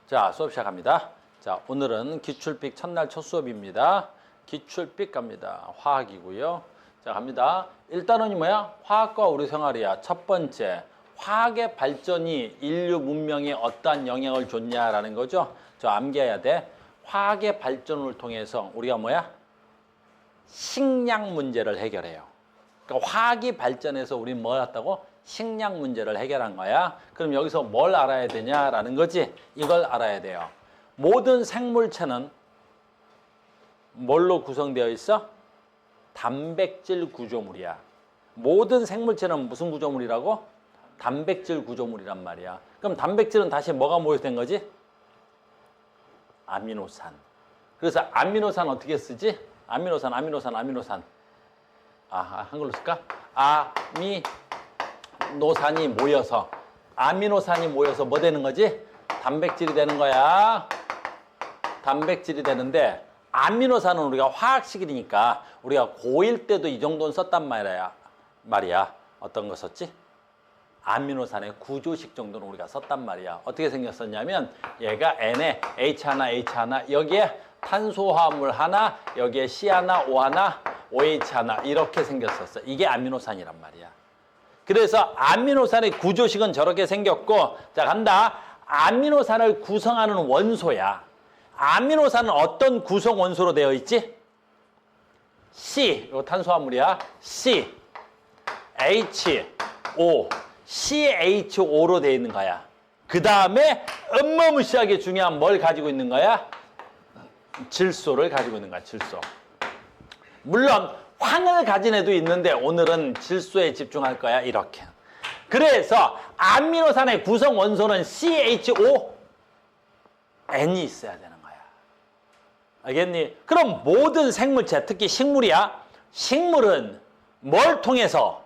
자, 수업 시작합니다. 자, 오늘은 기출픽 첫날 첫 수업입니다. 기출픽 갑니다. 화학이고요. 자, 갑니다. 일단은 뭐야? 화학과 우리 생활이야. 첫 번째, 화학의 발전이 인류 문명에 어떠한 영향을 줬냐라는 거죠. 저 암기해야 돼. 화학의 발전을 통해서 우리가 뭐야? 식량 문제를 해결해요. 그러니까 화학이 발전해서 우리는 뭘 했다고? 식량 문제를 해결한 거야. 그럼 여기서 뭘 알아야 되냐라는 거지. 이걸 알아야 돼요. 모든 생물체는 뭘로 구성되어 있어? 단백질 구조물이야. 모든 생물체는 무슨 구조물이라고? 단백질 구조물이란 말이야. 그럼 단백질은 다시 뭐가 모여서 된 거지? 아미노산. 그래서 아미노산 어떻게 쓰지? 아미노산. 한글로 쓸까? 아미노산이 모여서 뭐 되는 거지? 단백질이 되는 거야. 단백질이 되는데 아미노산은 우리가 화학식이니까 우리가 고1 때도 이 정도는 썼단 말이야. 어떤 거 썼지? 아미노산의 구조식 정도는 우리가 썼단 말이야. 어떻게 생겼었냐면 얘가 N에 H 하나 여기에 탄소화물 하나, 여기에 C 하나, O 하나, OH 하나 이렇게 생겼었어. 이게 아미노산이란 말이야. 그래서 아미노산의 구조식은 저렇게 생겼고, 자 간다. 아미노산을 구성하는 원소야. 아미노산은 어떤 구성 원소로 되어 있지? C, 이거 탄소화물이야. C, H, O, CHO로 되어 있는 거야. 그 다음에 어마무시하게 중요한 뭘 가지고 있는 거야? 질소를 가지고 있는 거야. 질소. 물론 황을 가진 애도 있는데 오늘은 질소에 집중할 거야. 이렇게. 그래서 아미노산의 구성 원소는 CHON이 있어야 되는 거야. 알겠니? 그럼 모든 생물체, 특히 식물이야. 식물은 뭘 통해서?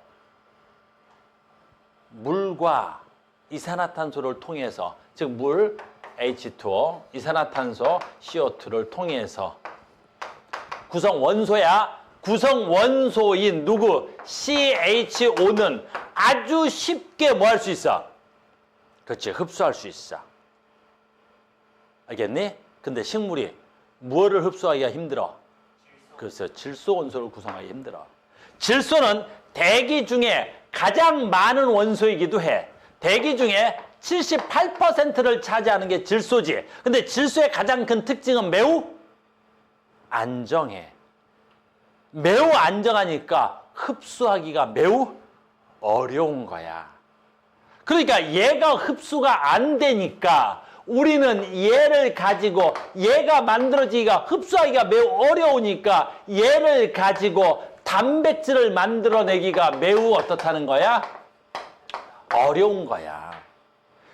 물과 이산화탄소를 통해서, 즉 물 H2O, 이산화탄소 CO2를 통해서 구성 원소야. 구성 원소인 누구? CHO는 아주 쉽게 뭐 할 수 있어? 그렇지, 흡수할 수 있어. 알겠니? 근데 식물이 무엇을 흡수하기가 힘들어? 그래서 질소 원소를 구성하기 힘들어. 질소는 대기 중에 가장 많은 원소이기도 해. 대기 중에 78%를 차지하는 게 질소지. 근데 질소의 가장 큰 특징은 매우 안정해. 매우 안정하니까 흡수하기가 매우 어려운 거야. 그러니까 얘가 흡수가 안 되니까 우리는 얘를 가지고, 얘가 만들어지기가, 흡수하기가 매우 어려우니까 얘를 가지고 단백질을 만들어내기가 매우 어떻다는 거야? 어려운 거야.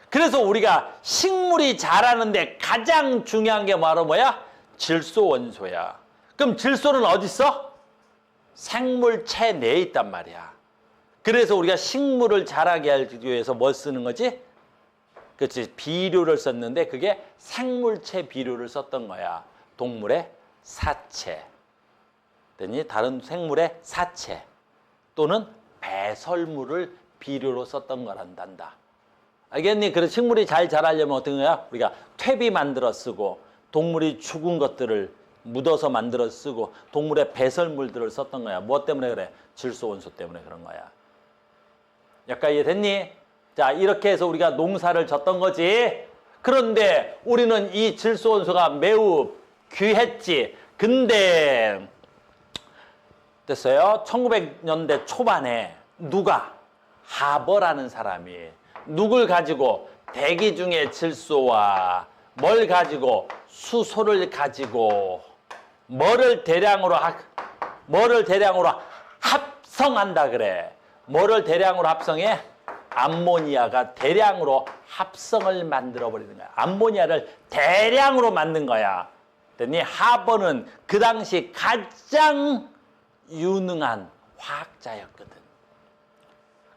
그래서 우리가 식물이 자라는데 가장 중요한 게 바로 뭐야? 질소 원소야. 그럼 질소는 어디 있어? 생물체 내에 있단 말이야. 그래서 우리가 식물을 자라게 하기 위해서 뭘 쓰는 거지? 그렇지, 비료를 썼는데 그게 생물체 비료를 썼던 거야. 동물의 사체, 다른 생물의 사체 또는 배설물을 비료로 썼던 거란단다. 알겠니? 그래서 식물이 잘 자라려면 어떤 거야? 우리가 퇴비 만들어 쓰고, 동물이 죽은 것들을 묻어서 만들어 쓰고, 동물의 배설물들을 썼던 거야. 무엇 때문에 그래? 질소 원소 때문에 그런 거야. 약간 이해됐니? 자, 이렇게 해서 우리가 농사를 졌던 거지. 그런데 우리는 이 질소 원소가 매우 귀했지. 근데 됐어요. 1900년대 초반에 하버라는 사람이 누굴 가지고? 대기 중의 질소와 뭘 가지고? 수소를 가지고 뭐를 대량으로 합성한다 그래. 뭐를 대량으로 합성해? 암모니아가 대량으로 합성을 만들어 버리는 거야. 암모니아를 대량으로 만든 거야. 그랬더니 하버는 그 당시 가장 유능한 화학자였거든.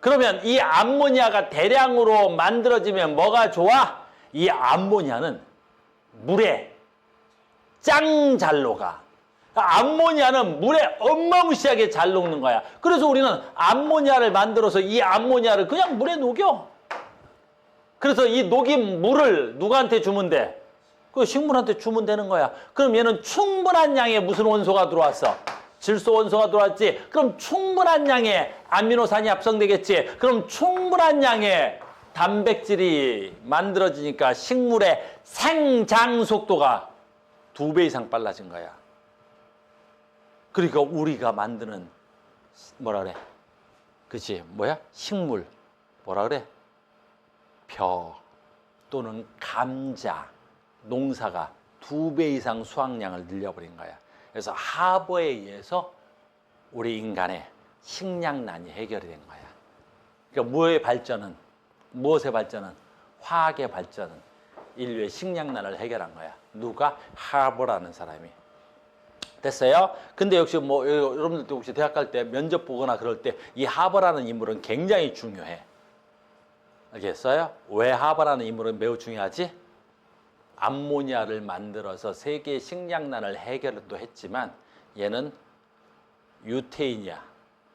그러면 이 암모니아가 대량으로 만들어지면 뭐가 좋아? 이 암모니아는 물에 짱 잘 녹아. 암모니아는 물에 어마무시하게 잘 녹는 거야. 그래서 우리는 암모니아를 만들어서 이 암모니아를 그냥 물에 녹여. 그래서 이 녹인 물을 누구한테 주면 돼? 그 식물한테 주면 되는 거야. 그럼 얘는 충분한 양의 무슨 원소가 들어왔어? 질소 원소가 들어왔지. 그럼 충분한 양의 아미노산이 합성되겠지. 그럼 충분한 양의 단백질이 만들어지니까 식물의 생장 속도가 2배 이상 빨라진 거야. 그러니까 우리가 만드는 뭐라 그래? 그치? 뭐야? 식물. 뭐라 그래? 벼 또는 감자 농사가 2배 이상 수확량을 늘려버린 거야. 그래서 하버에 의해서 우리 인간의 식량난이 해결이 된 거야. 그러니까 무엇의 발전은? 화학의 발전은 인류의 식량난을 해결한 거야. 누가? 하버라는 사람이. 됐어요? 근데 역시 뭐 여러분들도 혹시 대학 갈 때 면접 보거나 그럴 때 이 하버라는 인물은 굉장히 중요해. 알겠어요? 왜 하버라는 인물은 매우 중요하지? 암모니아를 만들어서 세계 식량난을 해결도 했지만 얘는 유태인이야.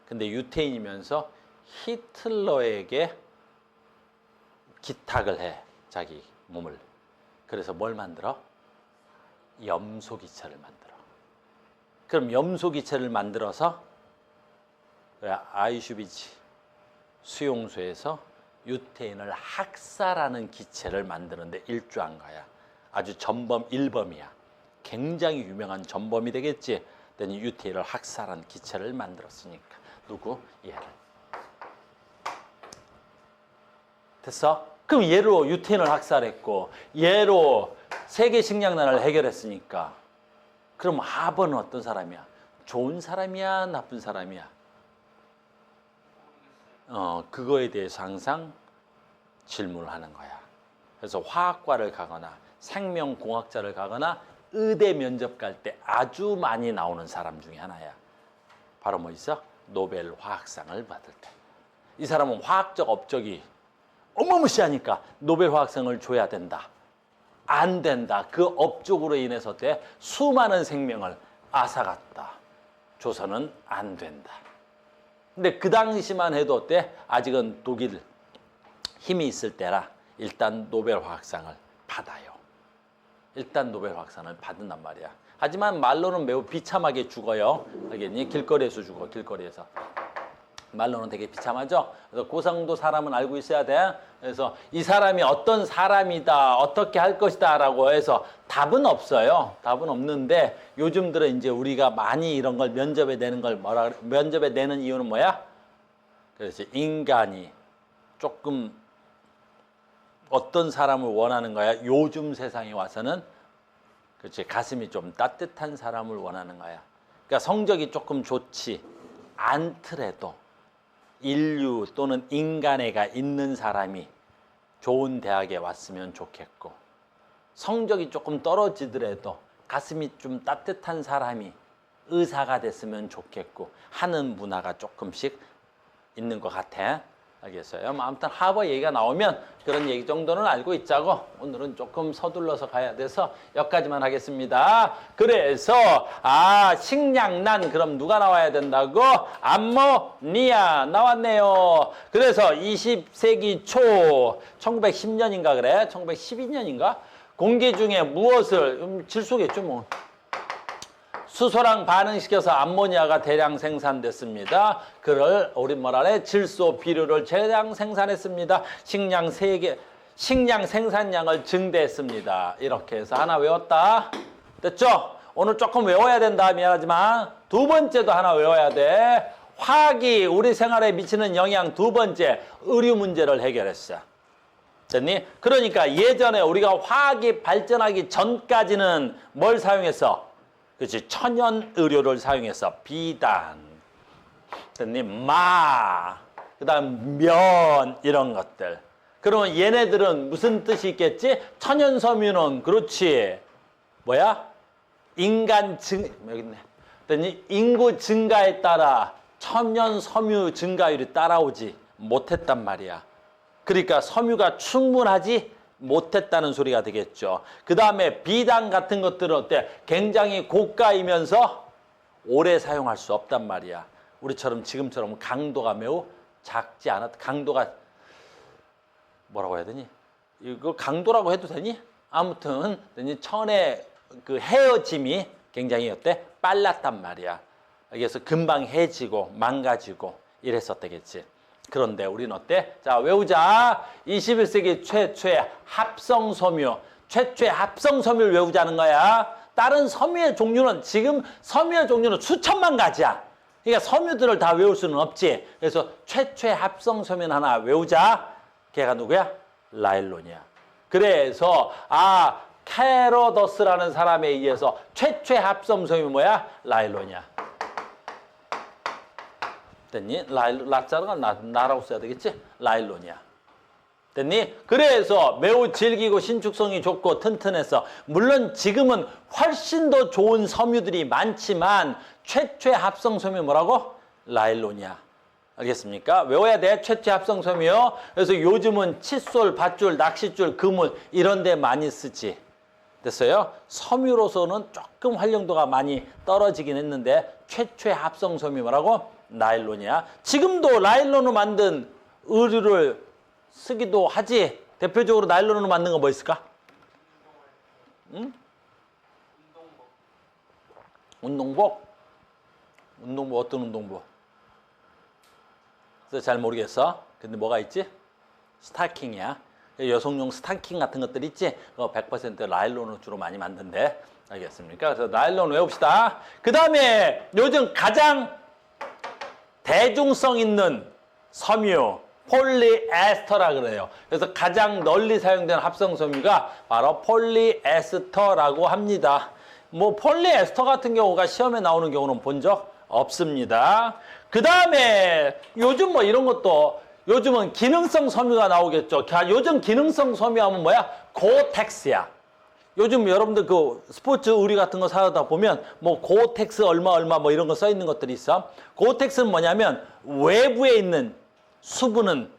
근데 유태인이면서 히틀러에게 기탁을 해. 자기 몸을. 그래서 뭘 만들어? 염소기체를 만들어. 그럼 염소기체를 만들어서 아이슈비츠 수용소에서 유태인을 학살하는 기체를 만드는데 일조한 거야. 아주 전범 1범이야. 굉장히 유명한 전범이 되겠지. 그랬더니 유태인을 학살한 기체를 만들었으니까. 누구? 얘를. 됐어? 그럼 얘로 유태인을 학살했고 얘로 세계 식량난을 해결했으니까 그럼 하버는 어떤 사람이야? 좋은 사람이야? 나쁜 사람이야? 그거에 대해서 항상 질문을 하는 거야. 그래서 화학과를 가거나 생명공학자를 가거나 의대 면접 갈 때 아주 많이 나오는 사람 중에 하나야. 바로 뭐 있어? 노벨 화학상을 받을 때. 이 사람은 화학적 업적이 어마무시하니까 노벨 화학상을 줘야 된다. 안 된다. 그 업적으로 인해서 때 수많은 생명을 앗아갔다. 줘서는 안 된다. 근데 그 당시만 해도 어때? 아직은 독일 힘이 있을 때라 일단 노벨 화학상을 받아요. 일단 노벨 화학상을 받는단 말이야. 하지만 말로는 매우 비참하게 죽어요. 알겠니? 길거리에서 죽어. 길거리에서. 말로는 되게 비참하죠. 그래서 그 정도 사람은 알고 있어야 돼. 그래서 이 사람이 어떤 사람이다, 어떻게 할 것이다라고 해서 답은 없어요. 답은 없는데 요즘 들어 이제 우리가 많이 이런 걸 면접에 내는 걸 면접에 내는 이유는 뭐야? 그래서 인간이 조금 어떤 사람을 원하는 거야? 요즘 세상에 와서는 그렇지 가슴이 좀 따뜻한 사람을 원하는 거야. 그러니까 성적이 조금 좋지 않더라도 인류 또는 인간애가 있는 사람이 좋은 대학에 왔으면 좋겠고 성적이 조금 떨어지더라도 가슴이 좀 따뜻한 사람이 의사가 됐으면 좋겠고 하는 문화가 조금씩 있는 것 같아. 알겠어요? 아무튼 하버 얘기가 나오면 그런 얘기 정도는 알고 있자고 오늘은 조금 서둘러서 가야 돼서 여기까지만 하겠습니다. 그래서 식량난 그럼 누가 나와야 된다고? 암모니아 나왔네요. 그래서 20세기 초 1910년인가 그래? 1912년인가? 공기 중에 무엇을 질소겠죠 뭐. 수소랑 반응시켜서 암모니아가 대량 생산됐습니다. 그걸 우리 뭐라래? 질소 비료를 대량 생산했습니다. 식량 생산량을 증대했습니다. 이렇게 해서 하나 외웠다. 됐죠? 오늘 조금 외워야 된다. 미안하지만 두 번째도 하나 외워야 돼. 화학이 우리 생활에 미치는 영향 두 번째 의료 문제를 해결했어. 됐니? 그러니까 예전에 우리가 화학이 발전하기 전까지는 뭘 사용했어? 그렇지. 천연 의료를 사용해서 비단, 됐니? 그다음 면 이런 것들. 그러면 얘네들은 무슨 뜻이 있겠지? 천연 섬유는 그렇지. 뭐야? 여기 있네. 됐니? 인구 증가에 따라 천연 섬유 증가율이 따라오지 못했단 말이야. 그러니까 섬유가 충분하지 못했다는 소리가 되겠죠. 그 다음에 비단 같은 것들은 어때? 굉장히 고가이면서 오래 사용할 수 없단 말이야. 우리처럼 지금처럼 강도가 매우 작지 않았다. 강도가 뭐라고 해야 되니? 이거 강도라고 해도 되니? 아무튼 천의 그 헤어짐이 굉장히 어때? 빨랐단 말이야. 그래서 금방 해지고 망가지고 이랬었다겠지. 그런데 우리는 어때? 자, 외우자. 21세기 최초의 합성 섬유. 최초의 합성 섬유를 외우자는 거야. 다른 섬유의 종류는 지금 섬유의 종류는 수천만 가지야. 그러니까 섬유들을 다 외울 수는 없지. 그래서 최초의 합성 섬유는 하나 외우자. 걔가 누구야? 라일론이야. 그래서 캐로더스라는 사람에 의해서 최초의 합성 섬유 뭐야? 라일론이야. 됐니? 라자가 나라고 써야 되겠지? 라일론이야. 됐니? 그래서 매우 질기고 신축성이 좋고 튼튼해서 물론 지금은 훨씬 더 좋은 섬유들이 많지만 최초의 합성 섬유 뭐라고? 라일론이야. 알겠습니까? 외워야 돼. 최초의 합성 섬유. 그래서 요즘은 칫솔, 밧줄, 낚싯줄, 그물 이런 데 많이 쓰지. 됐어요? 섬유로서는 조금 활용도가 많이 떨어지긴 했는데 최초의 합성 섬유 뭐라고? 나일론이야. 지금도 나일론으로 만든 의류를 쓰기도 하지. 대표적으로 나일론으로 만든 거 뭐 있을까? 응? 운동복? 운동복 어떤 운동복? 그래서 잘 모르겠어. 근데 뭐가 있지? 스타킹이야. 여성용 스타킹 같은 것들 있지? 그거 100% 나일론으로 주로 많이 만든대. 알겠습니까? 그래서 나일론 외웁시다. 그 다음에 요즘 가장 대중성 있는 섬유 폴리에스터라 그래요. 그래서 가장 널리 사용되는 합성 섬유가 바로 폴리에스터라고 합니다. 뭐 폴리에스터 같은 경우가 시험에 나오는 경우는 본 적 없습니다. 그 다음에 요즘 뭐 이런 것도 요즘은 기능성 섬유가 나오겠죠. 요즘 기능성 섬유 하면 뭐야? 고텍스야. 요즘 여러분들 그 스포츠 의류 같은 거 사다 보면 뭐 고텍스 얼마 뭐 이런 거 써 있는 것들이 있어. 고텍스는 뭐냐면 외부에 있는 수분은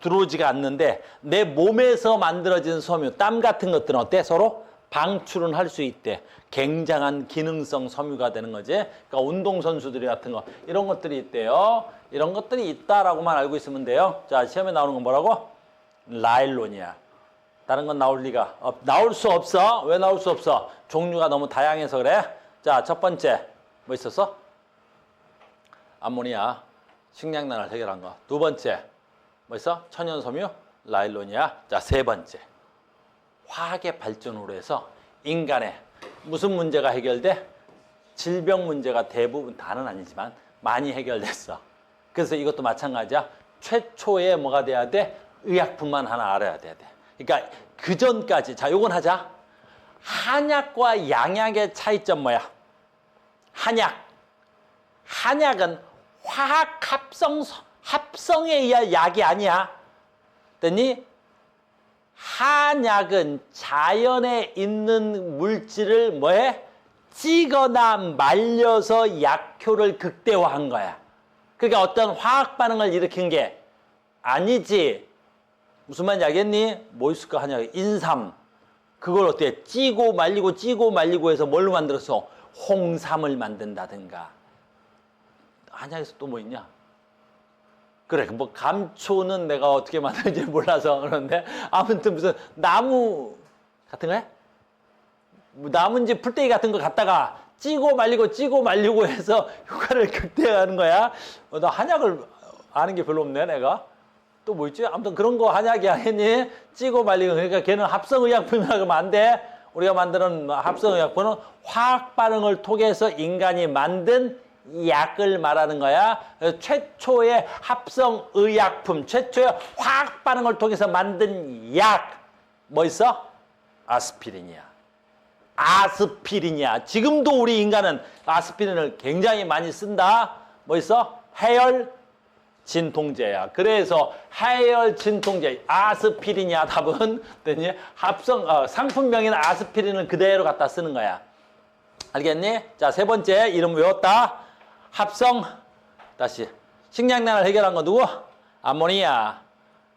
들어오지가 않는데 내 몸에서 만들어진 섬유, 땀 같은 것들은 어때? 서로 방출은 할 수 있대. 굉장한 기능성 섬유가 되는 거지. 그러니까 운동선수들이 같은 거 이런 것들이 있대요. 이런 것들이 있다라고만 알고 있으면 돼요. 자, 시험에 나오는 건 뭐라고? 나일론이야. 다른 건 나올 리가 나올 수 없어. 왜 나올 수 없어? 종류가 너무 다양해서 그래. 자, 첫 번째 뭐 있었어? 암모니아, 식량난을 해결한 거. 두 번째 뭐 있어? 천연섬유, 나일론이야. 자, 세 번째 화학의 발전으로 해서 인간의 무슨 문제가 해결돼? 질병 문제가 대부분 다는 아니지만 많이 해결됐어. 그래서 이것도 마찬가지야. 최초의 뭐가 돼야 돼? 의약품만 하나 알아야 돼. 그러니까 그 전까지 자, 요건 하자. 한약과 양약의 차이점 뭐야? 한약은 화학 합성에 의한 약이 아니야. 됐니? 한약은 자연에 있는 물질을 뭐해? 찌거나 말려서 약효를 극대화한 거야. 그러니까 어떤 화학 반응을 일으킨 게 아니지. 무슨 말인지 알겠니? 뭐 있을까? 한약 인삼. 그걸 어떻게 찌고 말리고 해서 뭘로 만들었어? 홍삼을 만든다든가. 한약에서 또 뭐 있냐? 그래, 뭐 감초는 내가 어떻게 만드는지 몰라서 그런데 아무튼 무슨 나무 같은 거야? 나뭇잎 풀떼기 같은 거 갖다가 찌고 말리고 해서 효과를 극대화하는 거야. 나 한약을 아는 게 별로 없네, 내가. 또 뭐 있지? 아무튼 그런 거 한약이 아니니? 찌고 말리고. 그러니까 걔는 합성의약품이라고 하면 안 돼. 우리가 만드는 합성의약품은 화학 반응을 통해서 인간이 만든 약을 말하는 거야. 최초의 합성의약품, 최초의 화학 반응을 통해서 만든 약. 뭐 있어? 아스피린이야. 지금도 우리 인간은 아스피린을 굉장히 많이 쓴다. 뭐 있어? 해열 진통제야. 그래서 해열 진통제 아스피린이야. 답은 됐니? 상품명인 아스피린을 그대로 갖다 쓰는 거야. 알겠니? 자, 세 번째 이름 외웠다. 다시 식량난을 해결한 건 누구? 암모니아.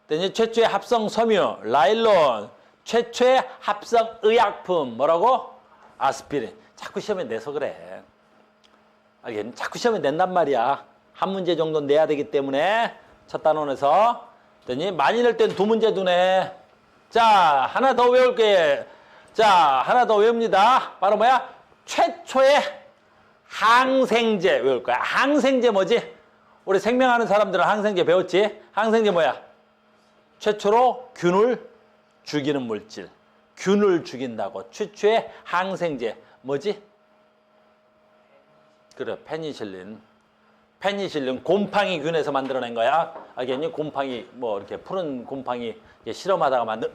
됐니? 최초의 합성 섬유 라일론. 최초의 합성 의약품 뭐라고? 아스피린. 자꾸 시험에 내서 그래. 알겠니? 자꾸 시험에 낸단 말이야. 한 문제 정도 내야 되기 때문에 첫 단원에서. 됐니? 많이 낼 땐 두 문제 두네. 자, 하나 더 외울게. 자, 하나 더 외웁니다. 바로 뭐야? 최초의 항생제 외울 거야. 항생제 뭐지? 우리 생명하는 사람들은 항생제 배웠지? 항생제 뭐야? 최초로 균을 죽이는 물질. 균을 죽인다고. 최초의 항생제 뭐지? 그래, 페니실린. 페니실린 곰팡이 균에서 만들어낸 거야. 알겠니? 곰팡이 뭐 이렇게 푸른 곰팡이 실험하다가 만든.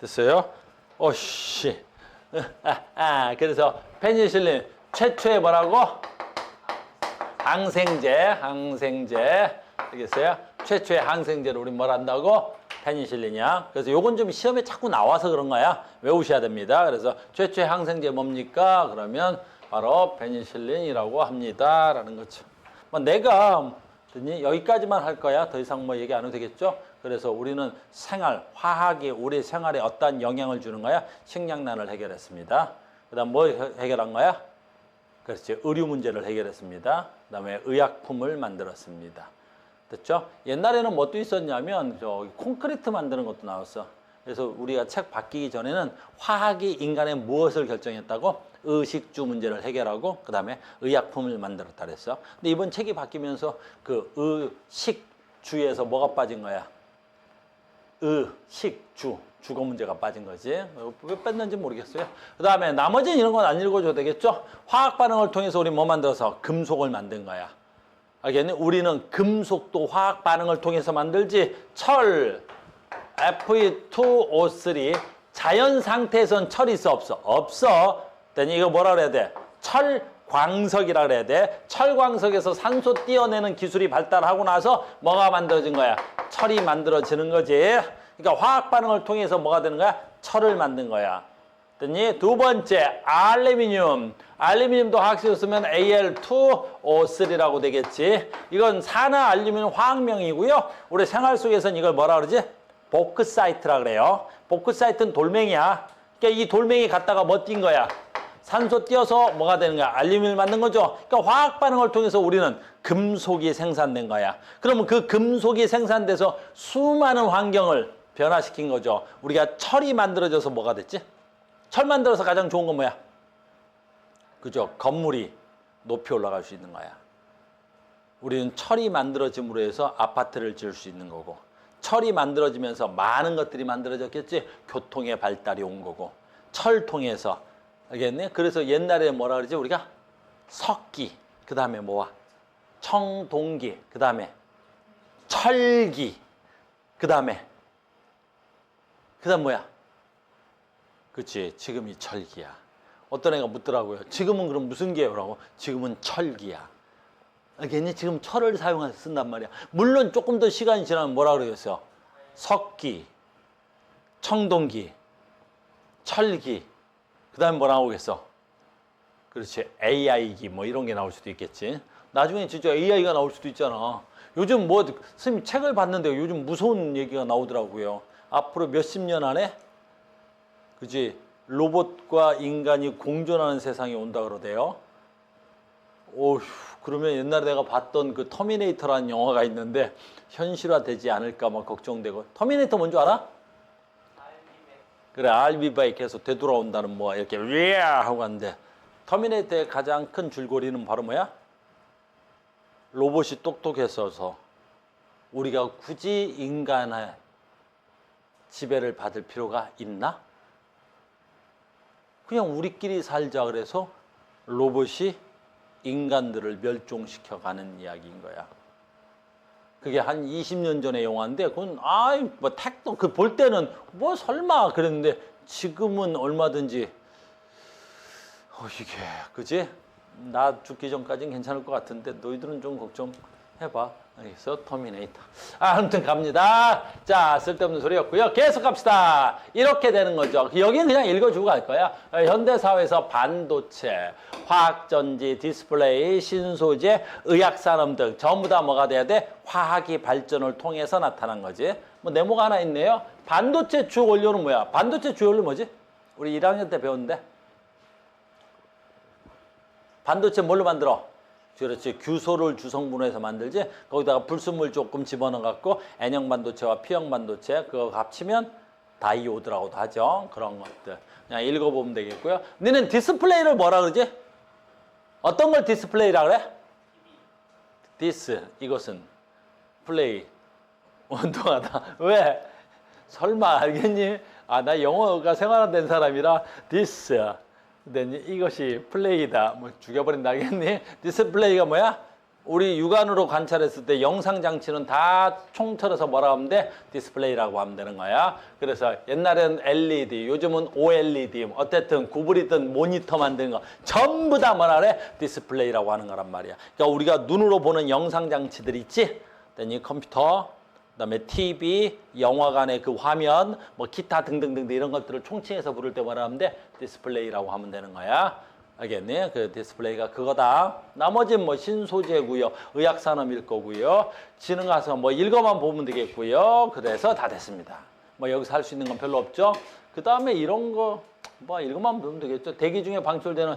됐어요? 오씨. 그래서 페니실린 최초의 뭐라고? 항생제. 알겠어요? 최초의 항생제를 우리 뭘 한다고? 페니실린이야. 그래서 요건 좀 시험에 자꾸 나와서 그런 거야. 외우셔야 됩니다. 그래서 최초의 항생제 뭡니까? 그러면 바로 페니실린이라고 합니다. 라는 거죠. 뭐 내가 여기까지만 할 거야. 더 이상 뭐 얘기 안 해도 되겠죠? 그래서 우리는 생활, 화학이 우리 생활에 어떤 영향을 주는 거야? 식량난을 해결했습니다. 그 다음 뭐 해결한 거야? 그렇지. 의료 문제를 해결했습니다. 그 다음에 의약품을 만들었습니다. 됐죠? 옛날에는 뭐 또 있었냐면 콘크리트 만드는 것도 나왔어. 그래서 우리가 책 바뀌기 전에는 화학이 인간의 무엇을 결정했다고? 의식주 문제를 해결하고 그 다음에 의약품을 만들었다 그랬어. 근데 이번 책이 바뀌면서 그 의식주에서 뭐가 빠진 거야? 의식주, 주거 문제가 빠진 거지. 왜 뺐는지 모르겠어요. 그 다음에 나머지는 이런 건 안 읽어줘도 되겠죠? 화학 반응을 통해서 우리 뭐 만들어서? 금속을 만든 거야. 알겠니? 우리는 금속도 화학 반응을 통해서 만들지. 철, Fe2O3 자연 상태에선 철이 있어 없어? 없어. 그랬더니 이거 뭐라 그래야 돼? 철광석이라 그래야 돼. 철광석에서 산소 띄어내는 기술이 발달하고 나서 뭐가 만들어진 거야? 철이 만들어지는 거지. 그러니까 화학 반응을 통해서 뭐가 되는 거야? 철을 만든 거야. 그랬더니 두 번째 알루미늄. 알루미늄도 화학식으로 쓰면 Al2O3라고 되겠지. 이건 산화 알루미늄 화학명이고요. 우리 생활 속에서는 이걸 뭐라 그러지? 보크사이트라 그래요. 보크사이트는 돌멩이야. 그러니까 이 돌멩이 갖다가 뭐 띈 거야? 산소 띄어서 뭐가 되는 거야? 알루미늄을 만든 거죠. 그러니까 화학 반응을 통해서 우리는 금속이 생산된 거야. 그러면 그 금속이 생산돼서 수많은 환경을 변화시킨 거죠. 우리가 철이 만들어져서 뭐가 됐지? 철 만들어서 가장 좋은 건 뭐야? 그죠? 건물이 높이 올라갈 수 있는 거야. 우리는 철이 만들어짐으로 해서 아파트를 지을 수 있는 거고, 철이 만들어지면서 많은 것들이 만들어졌겠지? 교통의 발달이 온 거고, 철 통해서, 알겠네? 그래서 옛날에 뭐라 그러지? 우리가 석기, 그 다음에 뭐야? 청동기, 그 다음에 철기, 그 다음 뭐야? 그치, 지금이 철기야. 어떤 애가 묻더라고요. 지금은 그럼 무슨 기예요라고? 지금은 철기야. 알겠니? 지금 철을 사용해서 쓴단 말이야. 물론 조금 더 시간이 지나면 뭐라 그러겠어요? 석기, 청동기, 철기, 그 다음에 뭐 나오겠어? 그렇지, AI기 뭐 이런 게 나올 수도 있겠지. 나중에 진짜 AI가 나올 수도 있잖아. 요즘 뭐 선생님 책을 봤는데 요즘 무서운 얘기가 나오더라고요. 앞으로 몇십 년 안에 그지 로봇과 인간이 공존하는 세상이 온다 그러대요. 오휴, 그러면 옛날에 내가 봤던 그 터미네이터라는 영화가 있는데 현실화되지 않을까 막 걱정되고. 터미네이터 뭔지 알아? 그래, 알비바이 계속 되돌아온다는 뭐 이렇게 위야 하고 하는데, 터미네이터의 가장 큰 줄거리는 바로 뭐야? 로봇이 똑똑해서 우리가 굳이 인간의 지배를 받을 필요가 있나? 그냥 우리끼리 살자 그래서 로봇이 인간들을 멸종시켜가는 이야기인 거야. 그게 한 20년 전의 영화인데, 그건 뭐 택도 그 볼 때는 뭐 설마 그랬는데 지금은 얼마든지 이게 그지? 나 죽기 전까지는 괜찮을 것 같은데 너희들은 좀 걱정해봐. 알겠어? 터미네이터. 아무튼 갑니다. 자, 쓸데없는 소리였고요. 계속 갑시다. 이렇게 되는 거죠. 여기는 그냥 읽어주고 갈 거야. 현대사회에서 반도체, 화학전지, 디스플레이, 신소재, 의약산업 등 전부 다 뭐가 돼야 돼? 화학이 발전을 통해서 나타난 거지. 뭐 네모가 하나 있네요. 반도체 주 원료는 뭐야? 반도체 주 원료 뭐지? 우리 1학년 때 배웠는데. 반도체 뭘로 만들어? 그렇지. 규소를 주성분해서 만들지. 거기다가 불순물 조금 집어넣어 갖고 N형 반도체와 P형 반도체 그거 합치면 다이오드라고도 하죠. 그런 것들. 그냥 읽어보면 되겠고요. 너는 디스플레이를 뭐라 그러지? 어떤 걸 디스플레이라 그래? 디스. 이것은 플레이. 운동하다. 왜? 설마 알겠니? 아, 나 영어가 생활화된 사람이라 디스. 근데 이것이 플레이다. 뭐 죽여버린다 하겠니? 디스플레이가 뭐야? 우리 육안으로 관찰했을 때 영상 장치는 다 총틀어서 뭐라 하면 돼? 디스플레이라고 하면 되는 거야. 그래서 옛날에는 LED, 요즘은 OLED, 어쨌든 구부리든 모니터 만드는 거 전부 다 뭐라 그래? 디스플레이라고 하는 거란 말이야. 그러니까 우리가 눈으로 보는 영상 장치들 있지? 이 컴퓨터, 그다음에 TV, 영화관의 그 화면, 뭐 기타 등등등 이런 것들을 총칭해서 부를 때 뭐라 하면 돼? 디스플레이라고 하면 되는 거야. 알겠니? 그 디스플레이가 그거다. 나머지는 뭐 신소재고요, 의학산업일 거고요, 지능 가서 뭐 읽어만 보면 되겠고요. 그래서 다 됐습니다. 뭐 여기서 할 수 있는 건 별로 없죠. 그 다음에 이런 거 뭐 읽어만 보면 되겠죠. 대기 중에 방출되는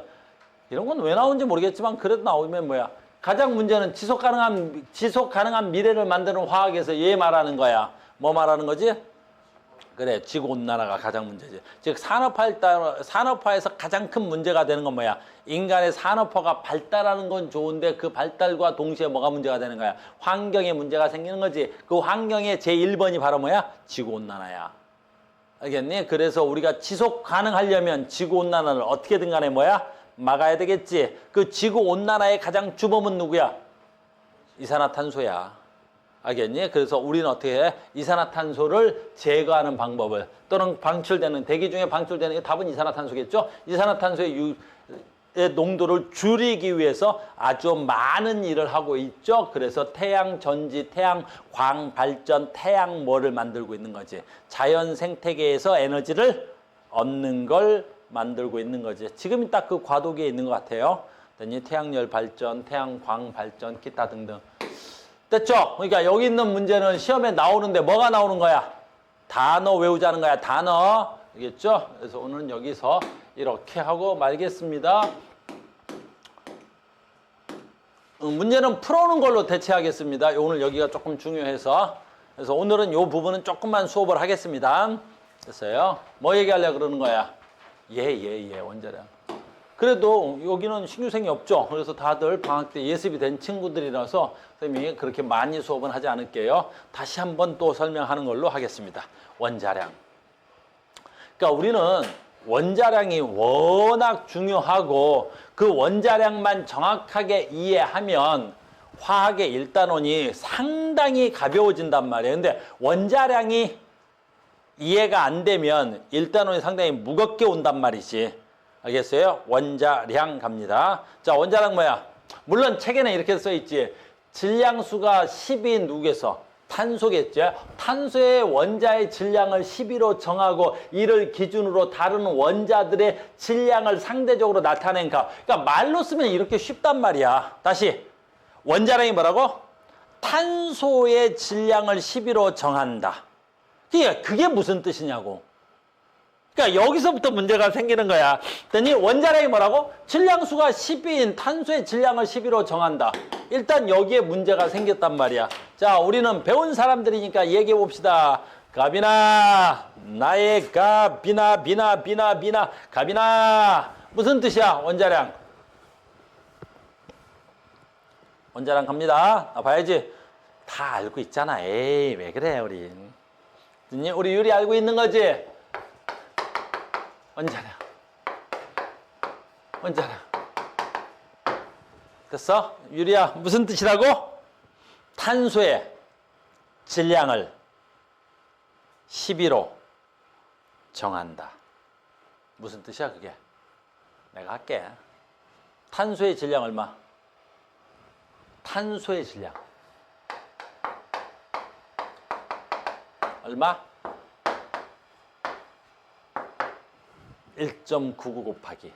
이런 건 왜 나오는지 모르겠지만 그래도 나오면 뭐야? 가장 문제는 지속 가능한 미래를 만드는 화학에서 얘 말하는 거야. 뭐 말하는 거지? 그래, 지구온난화가 가장 문제지. 즉 산업화에서 가장 큰 문제가 되는 건 뭐야? 인간의 산업화가 발달하는 건 좋은데 그 발달과 동시에 뭐가 문제가 되는 거야? 환경에 문제가 생기는 거지. 그 환경의 제1번이 바로 뭐야? 지구온난화야. 알겠니? 그래서 우리가 지속 가능하려면 지구온난화를 어떻게든 간에 뭐야? 막아야 되겠지. 그 지구온난화의 가장 주범은 누구야? 이산화탄소야. 알겠니? 그래서 우리는 어떻게 해? 이산화탄소를 제거하는 방법을, 또는 방출되는, 대기 중에 방출되는 답은 이산화탄소겠죠? 이산화탄소의 농도를 줄이기 위해서 아주 많은 일을 하고 있죠. 그래서 태양 전지, 태양 광 발전, 태양 뭐를 만들고 있는 거지. 자연 생태계에서 에너지를 얻는 걸 만들고 있는 거지. 지금이 딱 그 과도기에 있는 것 같아요. 태양열 발전, 태양광 발전, 기타 등등. 됐죠? 그러니까 여기 있는 문제는 시험에 나오는데 뭐가 나오는 거야? 단어 외우자는 거야. 단어. 알겠죠? 그래서 오늘은 여기서 이렇게 하고 말겠습니다. 문제는 풀어오는 걸로 대체하겠습니다. 오늘 여기가 조금 중요해서. 그래서 오늘은 이 부분은 조금만 수업을 하겠습니다. 됐어요? 뭐 얘기하려고 그러는 거야? 원자량. 그래도 여기는 신규생이 없죠. 그래서 다들 방학 때 예습이 된 친구들이라서 선생님이 그렇게 많이 수업은 하지 않을게요. 다시 한번 또 설명하는 걸로 하겠습니다. 원자량. 그러니까 우리는 원자량이 워낙 중요하고 그 원자량만 정확하게 이해하면 화학의 1단원이 상당히 가벼워진단 말이에요. 근데 원자량이 이해가 안 되면 1단원이 상당히 무겁게 온단 말이지. 알겠어요? 원자량 갑니다. 자, 원자량 뭐야? 물론 책에는 이렇게 써 있지. 질량수가 10인 누구겠어? 탄소겠죠? 탄소의 원자의 질량을 10으로 정하고 이를 기준으로 다른 원자들의 질량을 상대적으로 나타낸 값. 그러니까 말로 쓰면 이렇게 쉽단 말이야. 다시. 원자량이 뭐라고? 탄소의 질량을 10으로 정한다. 그게 무슨 뜻이냐고. 그러니까 여기서부터 문제가 생기는 거야. 그랬더니 원자량이 뭐라고? 질량수가 10인 탄소의 질량을 10으로 정한다. 일단 여기에 문제가 생겼단 말이야. 자, 우리는 배운 사람들이니까 얘기해 봅시다. 갑이나 나의 갑이나 비나 갑이나 무슨 뜻이야? 원자량. 원자량 갑니다. 봐야지. 다 알고 있잖아. 에이, 왜 그래 우린. 우리 유리 알고 있는 거지? 원자량. 됐어? 유리야, 무슨 뜻이라고? 탄소의 질량을 12로 정한다. 무슨 뜻이야, 그게? 내가 할게. 탄소의 질량 얼마? 탄소의 질량. 얼마? 1.99 곱하기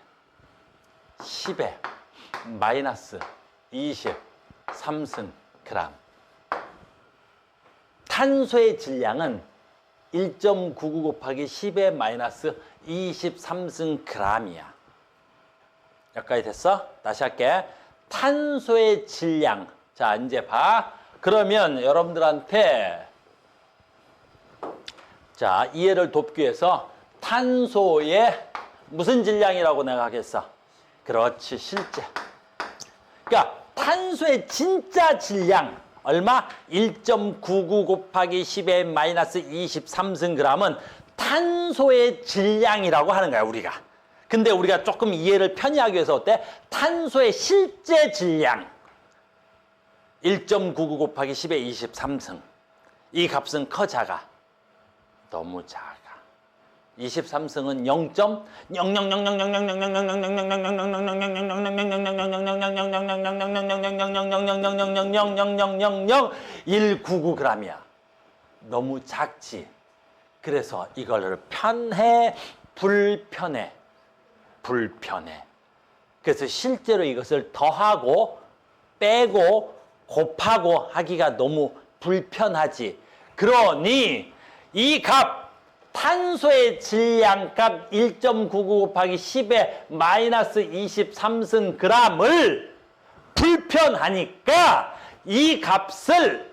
10에 마이너스 23승 그램. 탄소의 질량은 1.99 곱하기 10에 마이너스 23승 그램이야. 여기까지 됐어? 다시 할게. 탄소의 질량. 자, 이제 봐. 그러면 여러분들한테 자, 이해를 돕기 위해서 탄소의 무슨 질량이라고 내가 하겠어? 그렇지, 실제. 그러니까 탄소의 진짜 질량 얼마? 1.99 곱하기 10의 마이너스 23승g은 탄소의 질량이라고 하는 거야, 우리가. 근데 우리가 조금 이해를 편히 하기 위해서 어때? 탄소의 실제 질량 1.99 곱하기 10의 23승. 이 값은 커, 작아? 너무 작아. 23승은 0.199g이야. 너무 작지. 그래서 이걸 편해, 불편해? 불편해. 그래서 실제로 이것을 더하고 빼고 곱하고 하기가 너무 불편하지. 그러니 이 값, 탄소의 질량값 1.99 곱하기 10의 마이너스 23승g을 불편하니까 이 값을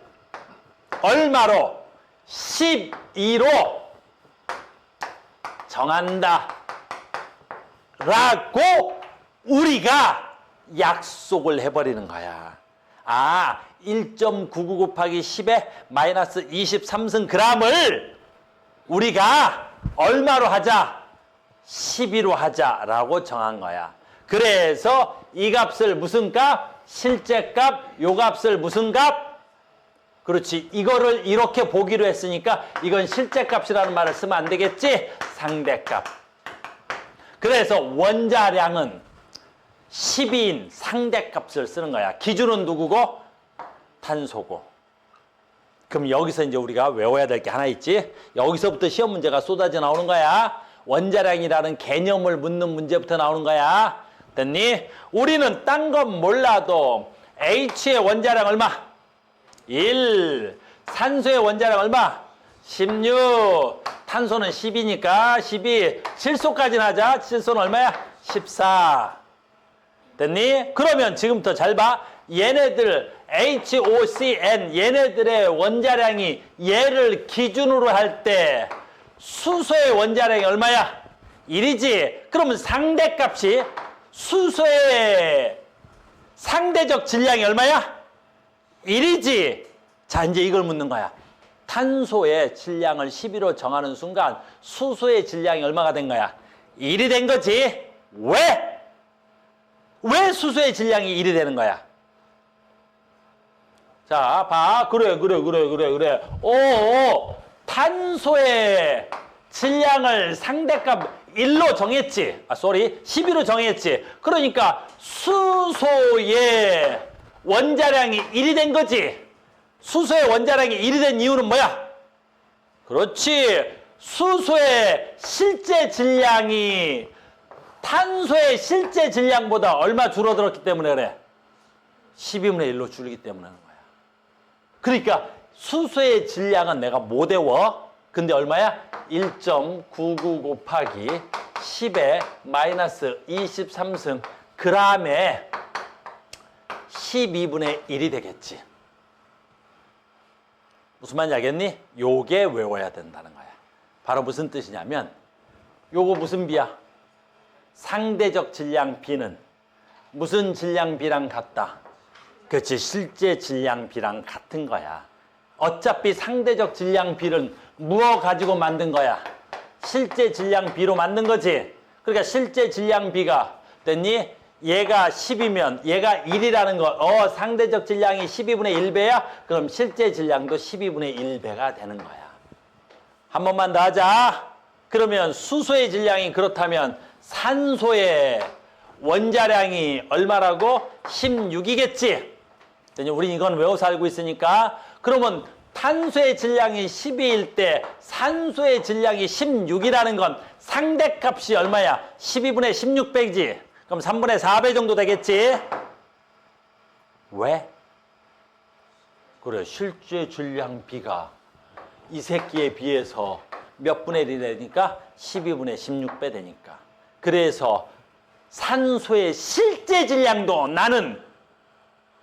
얼마로? 12로 정한다 라고 우리가 약속을 해버리는 거야. 아, 1.99 곱하기 10의 마이너스 23승g을 우리가 얼마로 하자? 12로 하자라고 정한 거야. 그래서 이 값을 무슨 값? 실제 값. 요 값을 무슨 값? 그렇지. 이거를 이렇게 보기로 했으니까 이건 실제 값이라는 말을 쓰면 안 되겠지? 상대값. 그래서 원자량은 12인 상대값을 쓰는 거야. 기준은 누구고? 탄소고. 그럼 여기서 이제 우리가 외워야 될 게 하나 있지? 여기서부터 시험 문제가 쏟아져 나오는 거야. 원자량이라는 개념을 묻는 문제부터 나오는 거야. 됐니? 우리는 딴 건 몰라도 H의 원자량 얼마? 1. 산소의 원자량 얼마? 16. 탄소는 10이니까 12. 질소까지는 하자. 질소는 얼마야? 14. 됐니? 그러면 지금부터 잘 봐. 얘네들 HOCN 얘네들의 원자량이 얘를 기준으로 할 때 수소의 원자량이 얼마야? 1이지. 그러면 상대값이 수소의 상대적 질량이 얼마야? 1이지. 자, 이제 이걸 묻는 거야. 탄소의 질량을 12로 정하는 순간 수소의 질량이 얼마가 된 거야? 1이 된 거지. 왜? 왜 수소의 질량이 1이 되는 거야? 자, 봐. 그래. 오, 탄소의 질량을 상대값 1로 정했지. 12로 정했지. 그러니까 수소의 원자량이 1이 된 거지. 수소의 원자량이 1이 된 이유는 뭐야? 그렇지. 수소의 실제 질량이 탄소의 실제 질량보다 얼마 줄어들었기 때문에 그래? 12분의 1로 줄이기 때문에 하는 거야. 그러니까 수소의 질량은 내가 못 외워. 근데 얼마야? 1.99 곱하기 10의 마이너스 23승 g에 12분의 1이 되겠지. 무슨 말인지 알겠니? 요게 외워야 된다는 거야. 바로 무슨 뜻이냐면 요거 무슨 비야? 상대적 질량 B는 무슨 질량 B랑 같다? 그렇지. 실제 질량 B랑 같은 거야. 어차피 상대적 질량 B는 무엇 가지고 만든 거야? 실제 질량 B로 만든 거지. 그러니까 실제 질량 B가 됐니? 얘가 10이면 얘가 1이라는 거. 상대적 질량이 12분의 1배야? 그럼 실제 질량도 12분의 1배가 되는 거야. 한 번만 더 하자. 그러면 수소의 질량이 그렇다면 산소의 원자량이 얼마라고? 16이겠지. 우린 이건 외워서 알고 있으니까. 그러면 탄소의 질량이 12일 때 산소의 질량이 16이라는 건 상대값이 얼마야? 12분의 16배지. 그럼 3분의 4배 정도 되겠지? 왜? 그래, 실제 질량 B가 이 새끼에 비해서 몇 분의 1이 되니까? 12분의 16배 되니까. 그래서 산소의 실제 질량도 나는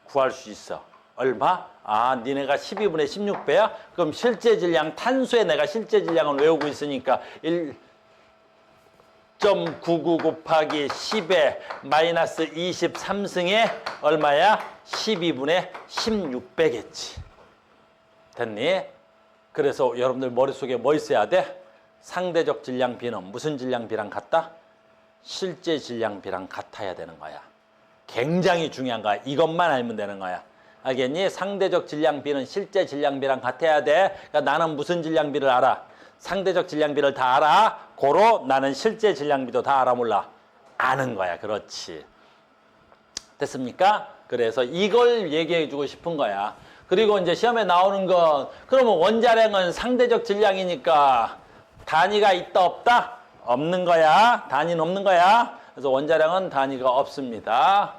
구할 수 있어. 얼마? 아, 니네가 12분의 16배야? 그럼 실제 질량, 탄소의 내가 실제 질량을 외우고 있으니까 1.99 곱하기 10의 마이너스 23승에 얼마야? 12분의 16배겠지. 됐니? 그래서 여러분들 머릿속에 뭐 있어야 돼? 상대적 질량 B는 무슨 질량 B랑 같다? 실제 질량 B랑 같아야 되는 거야. 굉장히 중요한 거야. 이것만 알면 되는 거야. 알겠니? 상대적 질량 B는 실제 질량 B랑 같아야 돼. 그러니까 나는 무슨 질량 B를 알아? 상대적 질량 B를 다 알아. 고로 나는 실제 질량 B도 다 알아 몰라? 아는 거야. 그렇지. 됐습니까? 그래서 이걸 얘기해 주고 싶은 거야. 그리고 이제 시험에 나오는 건 그러면 원자량은 상대적 질량이니까 단위가 있다 없다? 없는 거야. 단위는 없는 거야. 그래서 원자량은 단위가 없습니다.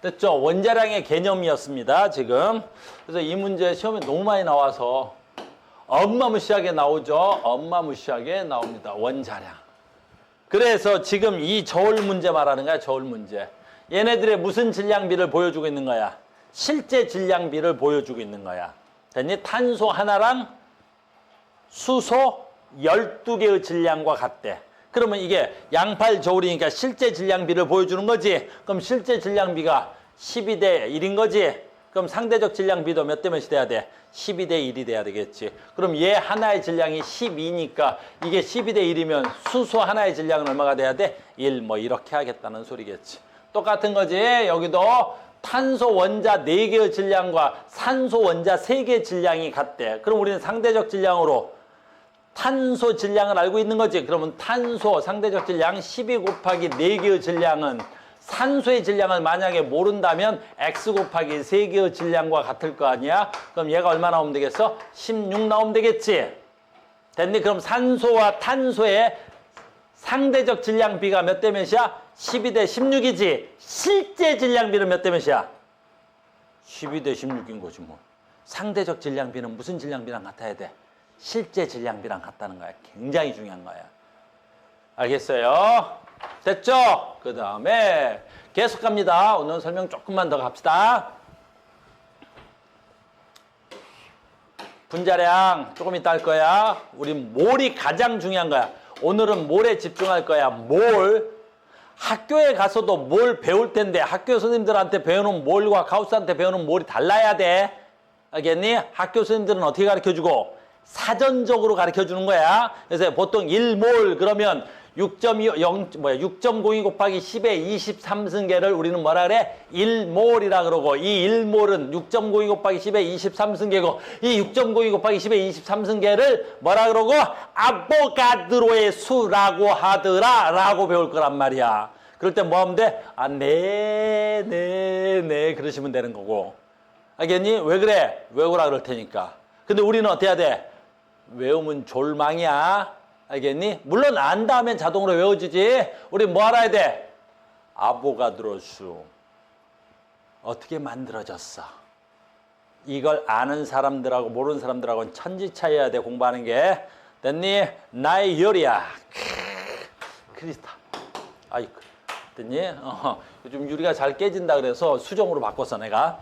됐죠? 원자량의 개념이었습니다. 지금. 그래서 이 문제 시험에 너무 많이 나와서 어마무시하게 나오죠. 어마무시하게 나옵니다. 원자량. 그래서 지금 이 저울 문제 말하는 거야. 저울 문제. 얘네들의 무슨 질량비를 보여주고 있는 거야? 실제 질량비를 보여주고 있는 거야. 됐니? 탄소 하나랑 수소 12개의 질량과 같대. 그러면 이게 양팔 저울이니까 실제 질량비를 보여주는 거지. 그럼 실제 질량비가 12대 1인 거지. 그럼 상대적 질량비도 몇 대 몇이 돼야 돼? 12대 1이 돼야 되겠지. 그럼 얘 하나의 질량이 12니까 이게 12대 1이면 수소 하나의 질량은 얼마가 돼야 돼? 1 뭐 이렇게 하겠다는 소리겠지. 똑같은 거지. 여기도 탄소 원자 4개의 질량과 산소 원자 3개의 질량이 같대. 그럼 우리는 상대적 질량으로 탄소 질량을 알고 있는 거지. 그러면 탄소 상대적 질량 12 곱하기 4개의 질량은 산소의 질량을 만약에 모른다면 X 곱하기 3개의 질량과 같을 거 아니야? 그럼 얘가 얼마 나오면 되겠어? 16 나오면 되겠지. 됐니? 그럼 산소와 탄소의 상대적 질량비가 몇 대 몇이야? 12대 16이지. 실제 질량비는 몇 대 몇이야? 12대 16인 거지 뭐. 상대적 질량비는 무슨 질량비랑 같아야 돼? 실제 질량비랑 같다는 거야. 굉장히 중요한 거야. 알겠어요? 됐죠? 그 다음에 계속 갑니다. 오늘 설명 조금만 더 갑시다. 분자량 조금 이따 할 거야. 우리 몰이 가장 중요한 거야. 오늘은 몰에 집중할 거야. 몰. 학교에 가서도 몰 배울 텐데 학교 선생님들한테 배우는 몰과 가우스한테 배우는 몰이 달라야 돼. 알겠니? 학교 선생님들은 어떻게 가르쳐주고? 사전적으로 가르쳐주는 거야. 그래서 보통 1몰 그러면 6.02 곱하기 10의 23승계를 우리는 뭐라 그래? 1몰이라 그러고 이 1몰은 6.02 곱하기 10의 23승계고 이 6.02 곱하기 10의 23승계를 뭐라 그러고? 아보가드로의 수라고 하더라 라고 배울 거란 말이야. 그럴 때 뭐 하면 돼? 아, 네 그러시면 되는 거고. 알겠니? 왜 그래? 외우라 그럴 테니까. 근데 우리는 어떻게 해야 돼? 외우면 졸망이야. 알겠니? 물론 안 다음엔 자동으로 외워지지. 우리 뭐 알아야 돼? 아보가드로수. 어떻게 만들어졌어? 이걸 아는 사람들하고 모르는 사람들하고는 천지 차이여야 돼. 공부하는 게. 됐니? 나의 열이야. 크리스탈. 아이, 됐니? 요즘 유리가 잘 깨진다 그래서 수정으로 바꿨어 내가.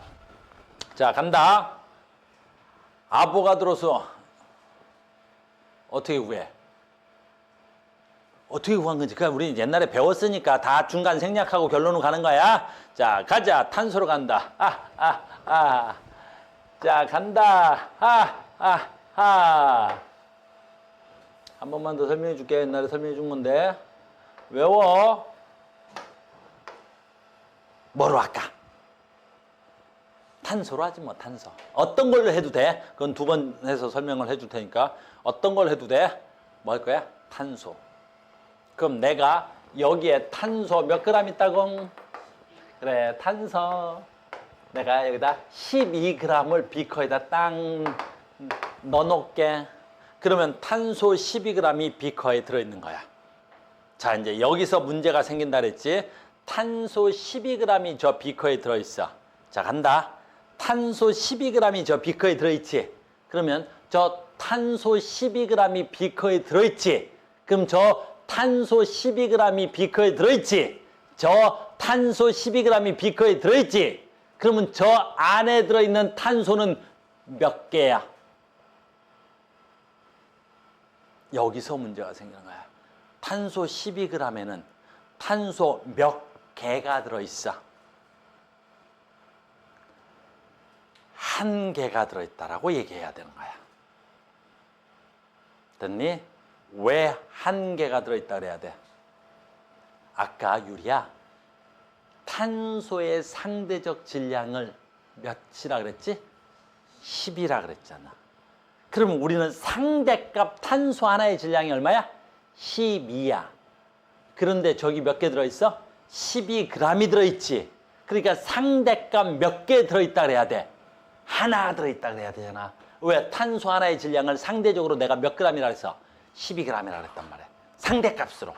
자, 간다. 아보가드로수. 어떻게 구해? 어떻게 구한 건지. 그냥 우리 옛날에 배웠으니까 다 중간 생략하고 결론으로 가는 거야. 자, 가자. 탄소로 간다. 자, 간다. 한 번만 더 설명해 줄게. 옛날에 설명해 준 건데. 외워. 뭐로 할까? 탄소로 하지 뭐, 탄소. 어떤 걸로 해도 돼. 그건 2번 해서 설명을 해줄 테니까. 어떤 걸 해도 돼. 뭐 할 거야? 탄소. 그럼 내가 여기에 탄소 몇 그램 있다고? 그래, 탄소. 내가 여기다 12g을 비커에다 딱 넣어놓을게. 그러면 탄소 12g이 비커에 들어있는 거야. 자, 이제 여기서 문제가 생긴다 그랬지? 탄소 12g이 저 비커에 들어있어. 자, 간다. 탄소 12g이 저 비커에 들어있지? 그러면 저 탄소 12g이 비커에 들어있지? 그럼 저 탄소 12g이 비커에 들어있지? 저 탄소 12g이 비커에 들어있지? 그러면 저 안에 들어있는 탄소는 몇 개야? 여기서 문제가 생기는 거야. 탄소 12g에는 탄소 몇 개가 들어있어? 한 개가 들어있다라고 얘기해야 되는 거야. 됐니? 왜 한 개가 들어있다 그래야 돼? 아까 유리야, 탄소의 상대적 질량을 몇이라 그랬지? 10이라 그랬잖아. 그러면 우리는 상대값 탄소 하나의 질량이 얼마야? 12야. 그런데 저기 몇 개 들어있어? 12g이 들어있지. 그러니까 상대값 몇 개 들어있다 그래야 돼? 하나 들어있다 그래야 되잖아. 왜? 탄소 하나의 질량을 상대적으로 내가 몇 g이라 그랬어? 12g이라 그랬단 말이야. 상대값으로.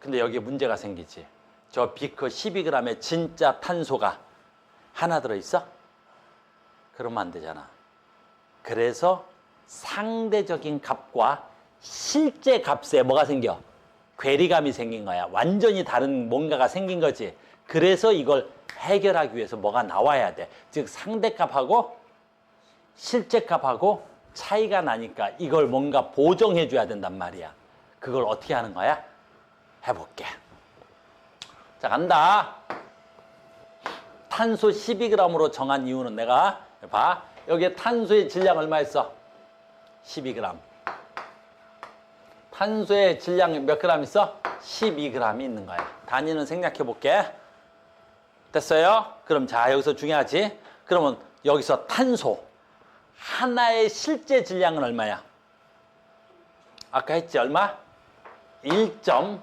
근데 여기에 문제가 생기지. 저 비커 12g의 진짜 탄소가 하나 들어있어? 그러면 안 되잖아. 그래서 상대적인 값과 실제 값에 뭐가 생겨? 괴리감이 생긴 거야. 완전히 다른 뭔가가 생긴 거지. 그래서 이걸 해결하기 위해서 뭐가 나와야 돼. 즉 상대값하고 실제값하고 차이가 나니까 이걸 뭔가 보정해 줘야 된단 말이야. 그걸 어떻게 하는 거야? 해볼게. 자, 간다. 탄소 12g으로 정한 이유는 내가 봐. 여기에 탄소의 질량 얼마 있어? 12g. 탄소의 질량이 몇 g 있어? 12g이 있는 거야. 단위는 생략해 볼게. 됐어요? 그럼 자, 여기서 중요하지? 그러면 여기서 탄소 하나의 실제 질량은 얼마야? 아까 했지 얼마? 1.99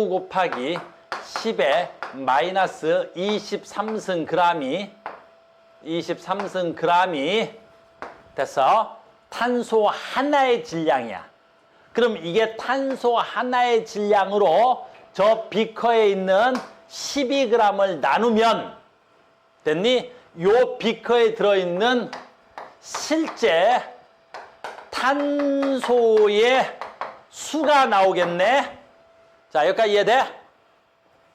곱하기 10의 마이너스 23승 g이 됐어? 탄소 하나의 질량이야. 그럼 이게 탄소 하나의 질량으로 저 비커에 있는 12g을 나누면 됐니? 요 비커에 들어있는 실제 탄소의 수가 나오겠네. 자, 여기까지 이해돼?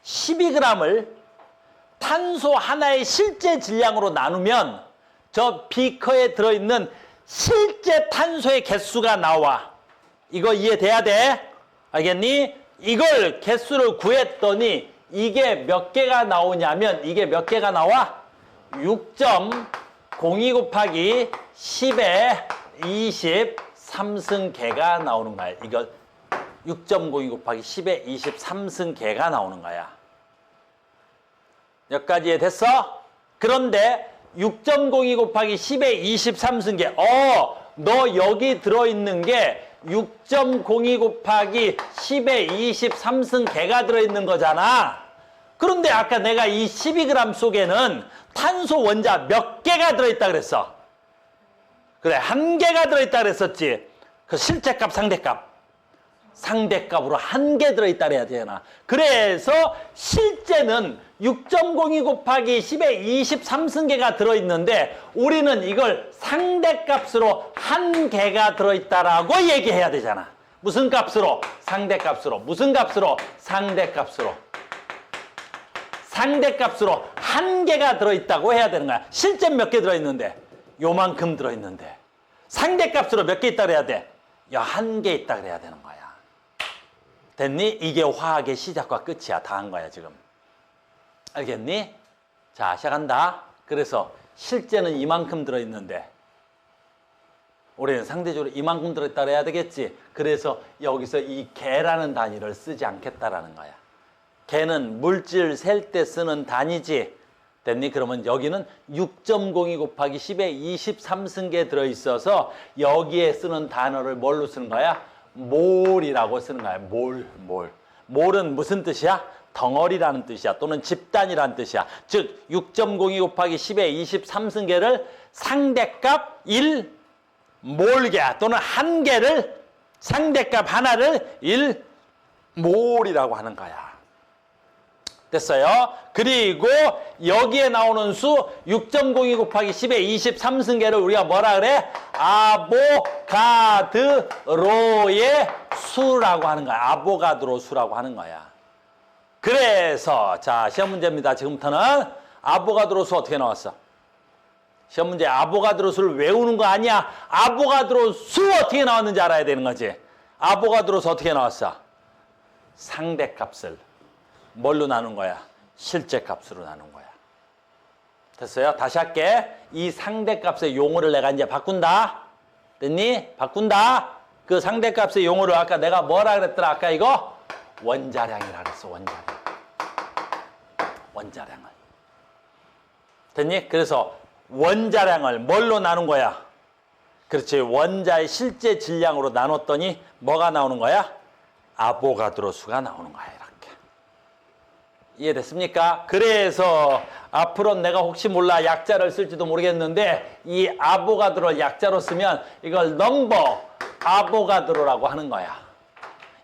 12g을 탄소 하나의 실제 질량으로 나누면 저 비커에 들어있는 실제 탄소의 개수가 나와. 이거 이해돼야 돼? 알겠니? 이걸 개수를 구했더니 이게 몇 개가 나오냐면 이게 몇 개가 나와? 6.02 곱하기 10의 23승 개가 나오는 거야. 이거 6.02 곱하기 10의 23승 개가 나오는 거야. 여기까지 됐어? 그런데 6.02 곱하기 10의 23승 개. 너 여기 들어있는 게 6.02 곱하기 10의 23승 개가 들어있는 거잖아. 그런데 아까 내가 이 12g 속에는 탄소 원자 몇 개가 들어있다 그랬어? 그래, 한 개가 들어있다 그랬었지. 그 실제값, 상대값. 상대값으로 한 개 들어있다 그래야 되잖아. 그래서 실제는 6.02 곱하기 10의 23승계가 들어있는데 우리는 이걸 상대값으로 한 개가 들어있다라고 얘기해야 되잖아. 무슨 값으로? 상대값으로. 무슨 값으로? 상대값으로. 상대값으로 한 개가 들어있다고 해야 되는 거야. 실제 몇 개 들어있는데? 요만큼 들어있는데. 상대값으로 몇 개 있다 그래야 돼? 야, 한 개 있다 그래야 되는 거야. 됐니? 이게 화학의 시작과 끝이야. 다 한 거야, 지금. 알겠니? 자, 시작한다. 그래서 실제는 이만큼 들어있는데 우리는 상대적으로 이만큼 들어있다 그래야 되겠지. 그래서 여기서 이 개라는 단위를 쓰지 않겠다라는 거야. 개는 물질 셀 때 쓰는 단위지. 됐니? 그러면 여기는 6.02 곱하기 10의 23승계 들어있어서 여기에 쓰는 단어를 뭘로 쓰는 거야? 몰이라고 쓰는 거야. 몰. 몰은 무슨 뜻이야? 덩어리라는 뜻이야. 또는 집단이라는 뜻이야. 즉 6.02 곱하기 10의 23승계를 상대값 1몰개 또는 한 개를 상대값 하나를 1몰이라고 하는 거야. 됐어요? 그리고 여기에 나오는 수 6.02 곱하기 10의 23승계를 우리가 뭐라 그래? 아보가드로의 수라고 하는 거야. 아보가드로 수라고 하는 거야. 그래서 자, 시험 문제입니다. 지금부터는 아보가드로 수 어떻게 나왔어? 시험 문제 아보가드로 수를 외우는 거 아니야. 아보가드로 수 어떻게 나왔는지 알아야 되는 거지. 아보가드로 수 어떻게 나왔어? 상대값을 뭘로 나눈 거야? 실제값으로 나눈 거야. 됐어요? 다시 할게. 이 상대값의 용어를 내가 이제 바꾼다. 됐니? 바꾼다. 그 상대값의 용어를 아까 내가 뭐라 그랬더라? 아까 이거 원자량이라 그랬어. 원자량을. 됐니? 그래서 원자량을 뭘로 나눈 거야? 그렇지. 원자의 실제 질량으로 나눴더니 뭐가 나오는 거야? 아보가드로 수가 나오는 거야. 이렇게. 이해됐습니까? 그래서 앞으로 내가 혹시 몰라 약자를 쓸지도 모르겠는데 이 아보가드로를 약자로 쓰면 이걸 넘버 아보가드로라고 하는 거야.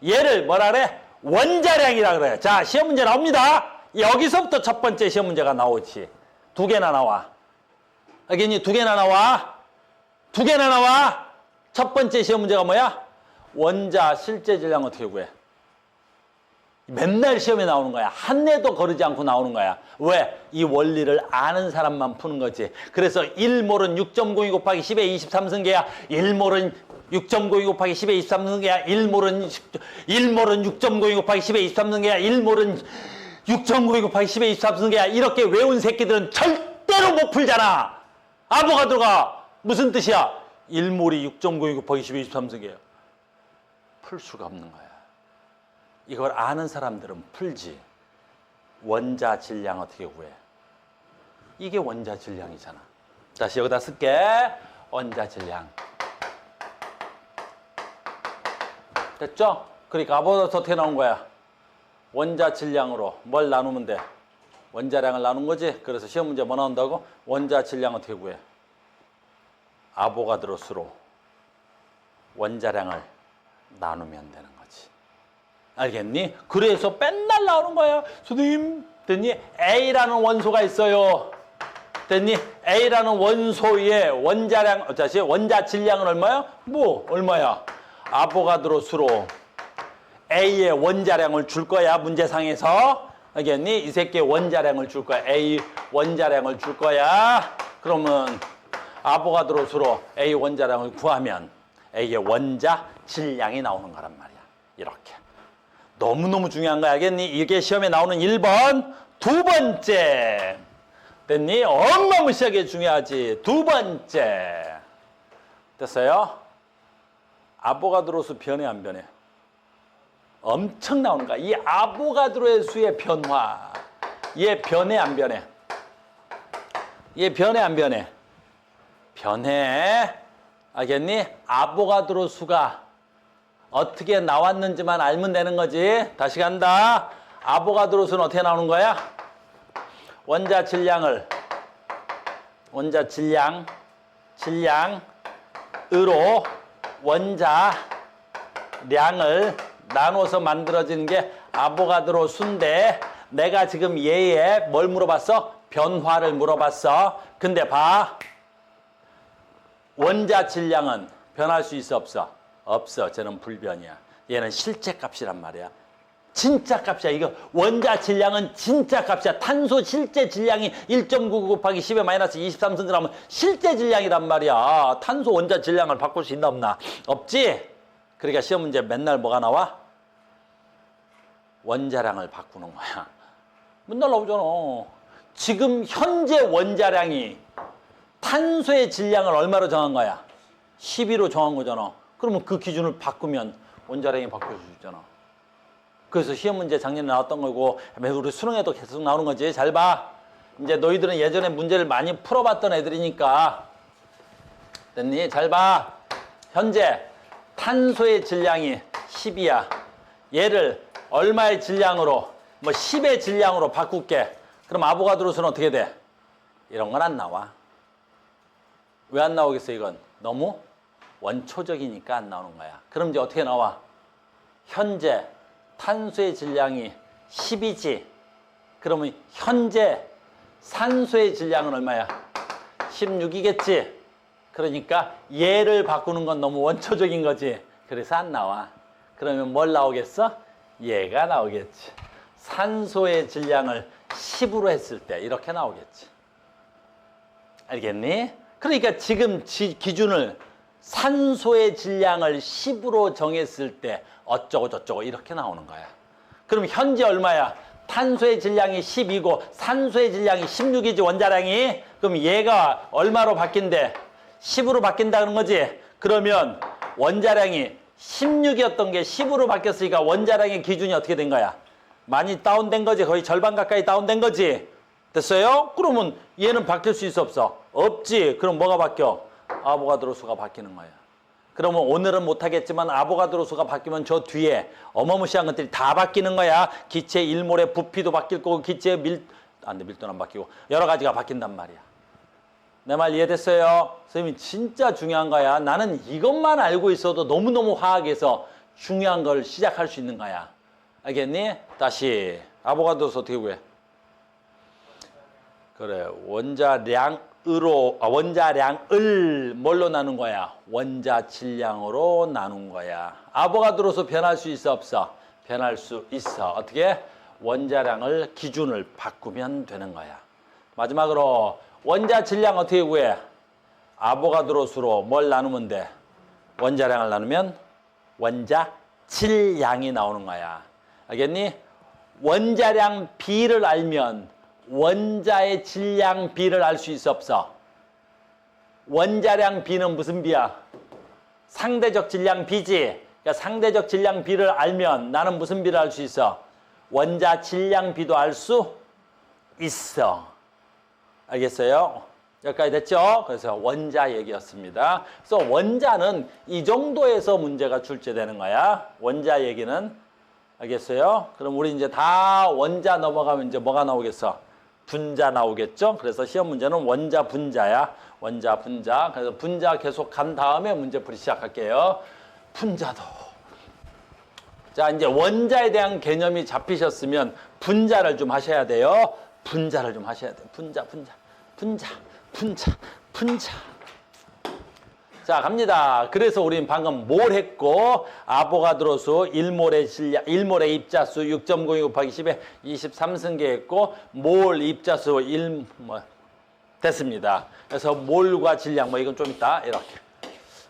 얘를 뭐라 그래? 원자량이라 그래. 자, 시험 문제 나옵니다. 여기서부터 첫 번째 시험 문제가 나오지. 두 개나 나와. 알겠니? 두 개나 나와. 두 개나 나와. 첫 번째 시험 문제가 뭐야? 원자 실제 질량 어떻게 구해? 맨날 시험에 나오는 거야. 한 해도 거르지 않고 나오는 거야. 왜? 이 원리를 아는 사람만 푸는 거지. 그래서 1몰은 6.02 곱하기 10의 23승계야. 1몰은 6.92 곱하기 10의 23승계야. 1몰은 6.92 곱하기 10의 23승계야. 1몰은 6.92 곱하기 10의 23승계야. 이렇게 외운 새끼들은 절대로 못 풀잖아. 아보가드로가 무슨 뜻이야? 1몰이 6.92 곱하기 10의 23승계야. 풀 수가 없는 거야. 이걸 아는 사람들은 풀지. 원자 질량 어떻게 구해? 이게 원자 질량이잖아. 다시 여기다 쓸게. 원자 질량. 됐죠? 그러니까 아보가드로 어떻게 나온 거야? 원자 질량으로 뭘 나누면 돼? 원자량을 나눈 거지? 그래서 시험 문제 뭐 나온다고? 원자 질량 어떻게 구해? 아보가드로 수로 원자량을 나누면 되는 거지. 알겠니? 그래서 맨날 나오는 거야. 선생님, 됐니? A라는 원소가 있어요. 됐니? A라는 원소의 원자량, 다시 원자 질량은 얼마야? 뭐, 얼마야? 아보가드로 수로 A의 원자량을 줄 거야, 문제상에서. 알겠니? 이 새끼의 원자량을 줄 거야. A 원자량을 줄 거야. 그러면 아보가드로 수로 A 원자량을 구하면 A의 원자 질량이 나오는 거란 말이야. 이렇게. 너무너무 중요한 거 알겠니? 이게 시험에 나오는 1번. 두 번째. 됐니? 어마무시하게 중요하지. 두 번째. 됐어요? 아보가드로 수 변해 안 변해? 엄청 나오는 거야. 이 아보가드로의 수의 변화. 얘 변해 안 변해? 얘 변해 안 변해? 변해. 알겠니? 아보가드로 수가 어떻게 나왔는지만 알면 되는 거지. 다시 간다. 아보가드로 수는 어떻게 나오는 거야? 원자 질량을 원자 질량으로 원자량을 나눠서 만들어지는 게 아보가드로 수인데 내가 지금 얘의 뭘 물어봤어? 변화를 물어봤어. 근데 봐. 원자 질량은 변할 수 있어 없어? 없어. 쟤는 불변이야. 얘는 실제 값이란 말이야. 진짜 값이야. 이거 원자 질량은 진짜 값이야. 탄소 실제 질량이 1.99 곱하기 10의 마이너스 23승그램은 실제 질량이란 말이야. 탄소 원자 질량을 바꿀 수 있나 없나? 없지? 그러니까 시험 문제 맨날 뭐가 나와? 원자량을 바꾸는 거야. 맨날 나오잖아. 지금 현재 원자량이 탄소의 질량을 얼마로 정한 거야? 12로 정한 거잖아. 그러면 그 기준을 바꾸면 원자량이 바뀌어줄 수 있잖아. 그래서 시험 문제 작년에 나왔던 거고 우리 수능에도 계속 나오는 거지. 잘 봐. 이제 너희들은 예전에 문제를 많이 풀어봤던 애들이니까. 됐니? 잘 봐. 현재 탄소의 질량이 10이야. 얘를 얼마의 질량으로? 뭐 10의 질량으로 바꿀게. 그럼 아보가드로 수는 어떻게 돼? 이런 건 안 나와. 왜 안 나오겠어 이건? 너무 원초적이니까 안 나오는 거야. 그럼 이제 어떻게 나와? 현재 탄소의 질량이 10이지. 그러면 현재 산소의 질량은 얼마야? 16이겠지. 그러니까 얘를 바꾸는 건 너무 원초적인 거지. 그래서 안 나와. 그러면 뭘 나오겠어? 얘가 나오겠지. 산소의 질량을 10으로 했을 때 이렇게 나오겠지. 알겠니? 그러니까 지금 기준을 산소의 질량을 10으로 정했을 때 어쩌고 저쩌고 이렇게 나오는 거야. 그럼 현재 얼마야? 탄소의 질량이 10이고 산소의 질량이 16이지 원자량이. 그럼 얘가 얼마로 바뀐대? 10으로 바뀐다는 거지. 그러면 원자량이 16이었던 게 10으로 바뀌었으니까 원자량의 기준이 어떻게 된 거야? 많이 다운된 거지. 거의 절반 가까이 다운된 거지. 됐어요? 그러면 얘는 바뀔 수 있어 없어? 없지. 그럼 뭐가 바뀌어? 아보가드로 수가 바뀌는 거야. 그러면 오늘은 못하겠지만 아보가드로 수가 바뀌면 저 뒤에 어마무시한 것들이 다 바뀌는 거야. 기체 일몰의 부피도 바뀔 거고 기체의 밀도는 안 바뀌고 여러 가지가 바뀐단 말이야. 내 말 이해됐어요? 선생님이 진짜 중요한 거야. 나는 이것만 알고 있어도 너무너무 화학에서 중요한 걸 시작할 수 있는 거야. 알겠니? 다시 아보가드로 수 어떻게 구해? 그래, 원자량을 뭘로 나눈 거야? 원자 질량으로 나눈 거야. 아보가드로수 변할 수 있어 없어? 변할 수 있어. 어떻게? 원자량을 기준을 바꾸면 되는 거야. 마지막으로 원자 질량 어떻게 구해? 아보가드로수로 뭘 나누면 돼? 원자량을 나누면 원자 질량이 나오는 거야. 알겠니? 원자량 B를 알면 원자의 질량 B를 알 수 있어 없어? 원자량 B는 무슨 B야? 상대적 질량 B지. 그러니까 상대적 질량 B를 알면 나는 무슨 B를 알 수 있어? 원자 질량 B도 알 수 있어. 알겠어요? 여기까지 됐죠? 그래서 원자 얘기였습니다. 그래서 원자는 이 정도에서 문제가 출제되는 거야. 원자 얘기는. 알겠어요? 그럼 우리 이제 다 원자 넘어가면 이제 뭐가 나오겠어? 분자 나오겠죠? 그래서 시험 문제는 원자 분자야. 원자 분자. 그래서 분자 계속 간 다음에 문제 풀이 시작할게요. 분자도. 자, 이제 원자에 대한 개념이 잡히셨으면 분자를 좀 하셔야 돼요. 분자를 좀 하셔야 돼요. 분자. 자, 갑니다. 그래서 우리는 방금 뭘 했고, 아보가드로수 1몰의 질량, 1몰의 입자수 6.02 곱하기 10에 23승계 했고, 몰 입자수 1, 됐습니다. 그래서 몰과 질량, 이건 좀 이따, 이렇게.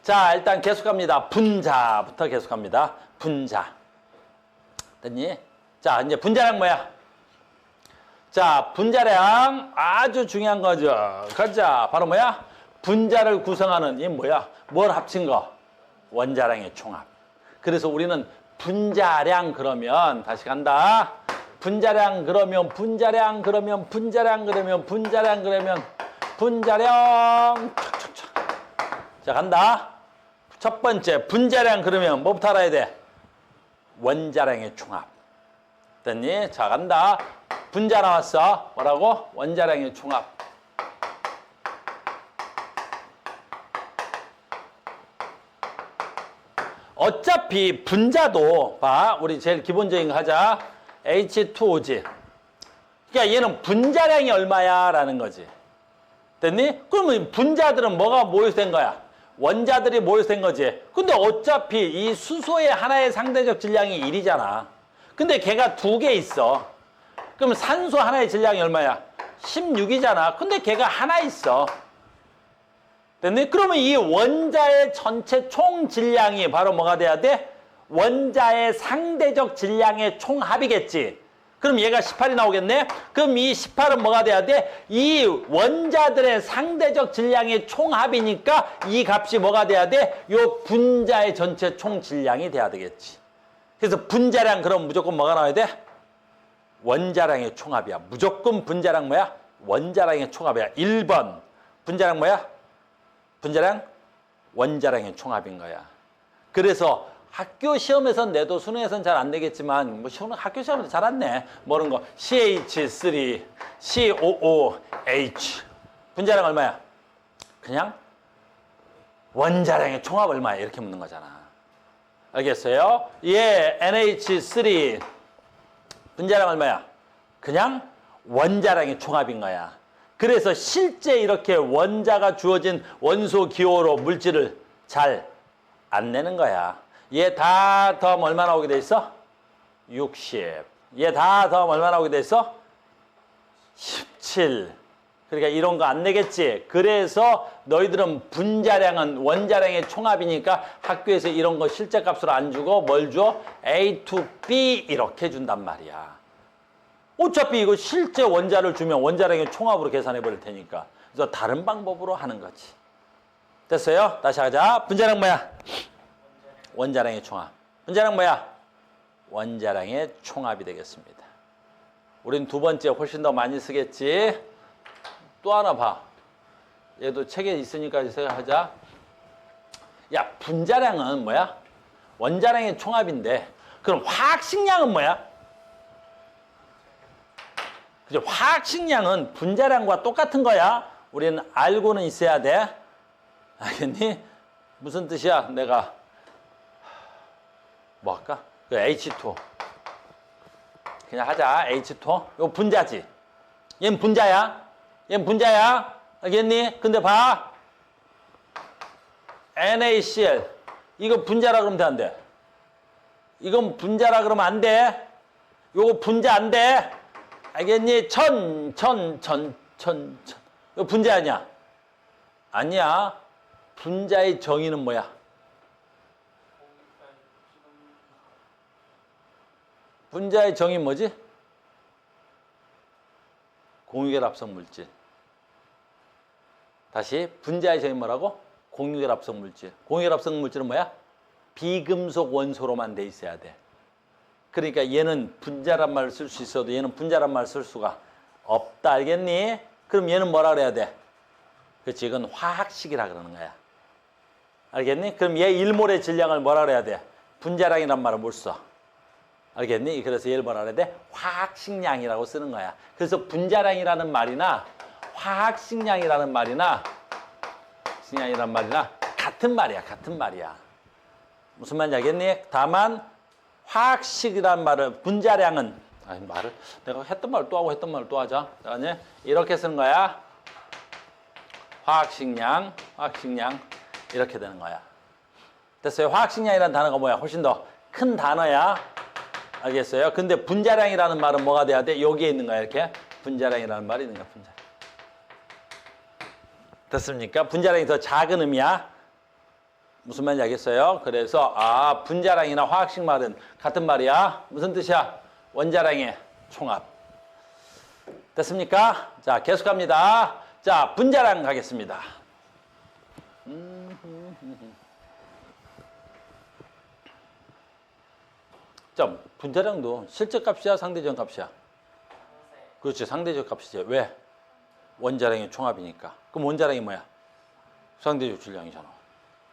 자, 일단 계속합니다. 분자부터 계속합니다. 분자. 됐니? 자, 이제 분자량 뭐야? 자, 분자량 아주 중요한 거죠. 가자. 바로 뭐야? 분자를 구성하는 이 뭐야? 뭘 합친 거? 원자량의 총합. 그래서 우리는 분자량 그러면 다시 간다. 분자량 그러면 분자량 촥촥촥. 자, 간다. 첫 번째 분자량 그러면 뭐부터 알아야 돼? 원자량의 총합. 됐니? 자, 간다. 분자 나왔어. 뭐라고? 원자량의 총합. 어차피 분자도 봐. 우리 제일 기본적인 거 하자. H2O지. 그러니까 얘는 분자량이 얼마야? 라는 거지. 됐니? 그러면 분자들은 뭐가 모여서 된 거야? 원자들이 모여서 된 거지. 근데 어차피 이 수소의 하나의 상대적 질량이 1이잖아. 근데 걔가 2개 있어. 그럼 산소 하나의 질량이 얼마야? 16이잖아. 근데 걔가 하나 있어. 됐니? 그러면 이 원자의 전체 총 질량이 바로 뭐가 돼야 돼? 원자의 상대적 질량의 총합이겠지. 그럼 얘가 18이 나오겠네? 그럼 이 18은 뭐가 돼야 돼? 이 원자들의 상대적 질량의 총합이니까 이 값이 뭐가 돼야 돼? 요 분자의 전체 총 질량이 돼야 되겠지. 그래서 분자량 그럼 무조건 뭐가 나와야 돼? 원자량의 총합이야. 무조건 분자량 뭐야? 원자량의 총합이야. 1번. 분자량 뭐야? 분자량? 원자량의 총합인 거야. 그래서 학교 시험에선 내도 수능에선 잘 안 내겠지만 학교 시험에서 잘 안 내. 뭐는 거? CH3, COOH. 분자량 얼마야? 그냥 원자량의 총합 얼마야? 이렇게 묻는 거잖아. 알겠어요? 얘 NH3 분자량 얼마야? 그냥 원자량의 총합인 거야. 그래서 실제 이렇게 원자가 주어진 원소 기호로 물질을 잘 안 내는 거야. 얘 다 더하면 얼마 나오게 돼 있어? 60. 얘 다 더하면 얼마 나오게 됐어? 17. 그러니까 이런 거 안 내겠지. 그래서 너희들은 분자량은 원자량의 총합이니까 학교에서 이런 거 실제값으로 안 주고 뭘 줘? A to B 이렇게 준단 말이야. 어차피 이거 실제 원자를 주면 원자량의 총합으로 계산해 버릴 테니까. 그래서 다른 방법으로 하는 거지. 됐어요? 다시 하자. 분자량 뭐야? 원자량의 총합. 분자량 뭐야? 원자량의 총합이 되겠습니다. 우린 두 번째 훨씬 더 많이 쓰겠지. 또 하나 봐. 얘도 책에 있으니까 생각하자. 야, 분자량은 뭐야? 원자량의 총합인데 그럼 화학식량은 뭐야? 그죠? 화학식량은 분자량과 똑같은 거야. 우리는 알고는 있어야 돼. 알겠니? 무슨 뜻이야? 내가 뭐 할까? 그 H2 그냥 하자. H2 이거 분자지. 얘는 분자야. 얘는 분자야. 알겠니? 근데 봐. NaCl 이거 분자라 그러면 돼, 안 돼? 이건 분자라 그러면 안 돼. 요거 분자 안 돼. 알겠니? 이거 분자 아니야? 아니야. 분자의 정의는 뭐야? 분자의 정의 뭐지? 공유결합성 물질. 다시 분자의 정의 뭐라고? 공유결합성 물질. 공유결합성 물질은 뭐야? 비금속 원소로만 돼 있어야 돼. 그러니까 얘는 분자란 말을 쓸 수 있어도 얘는 분자란 말을 쓸 수가 없다. 알겠니? 그럼 얘는 뭐라 그래야 돼? 그렇지. 이건 화학식이라 그러는 거야. 알겠니? 그럼 얘 1몰의 질량을 뭐라 그래야 돼? 분자량이란 말을 못 써. 알겠니? 그래서 얘를 뭐라 그래야 돼? 화학식량이라고 쓰는 거야. 그래서 분자량이라는 말이나 화학식량이라는 말이나 같은 말이야. 같은 말이야. 무슨 말인지 알겠니? 다만 화학식이란 말을 분자량은 내가 했던 말 또 하고 했던 말 또 하자. 자, 이렇게 쓰는 거야. 화학식량 이렇게 되는 거야. 됐어요? 화학식량이라는 단어가 뭐야? 훨씬 더 큰 단어야. 알겠어요? 근데 분자량이라는 말은 뭐가 돼야 돼? 여기에 있는 거야. 이렇게 분자량이라는 말이 있는 거야. 분자량. 됐습니까? 분자량이 더 작은 의미야. 무슨 말인지 알겠어요? 그래서 분자량이나 화학식 말은 같은 말이야. 무슨 뜻이야? 원자량의 총합. 됐습니까? 자, 계속합니다. 자, 분자량 가겠습니다. 자, 분자량도 실제 값이야? 상대적 값이야? 그렇지, 상대적 값이지. 왜? 원자량의 총합이니까. 그럼 원자량이 뭐야? 상대적 질량이잖아.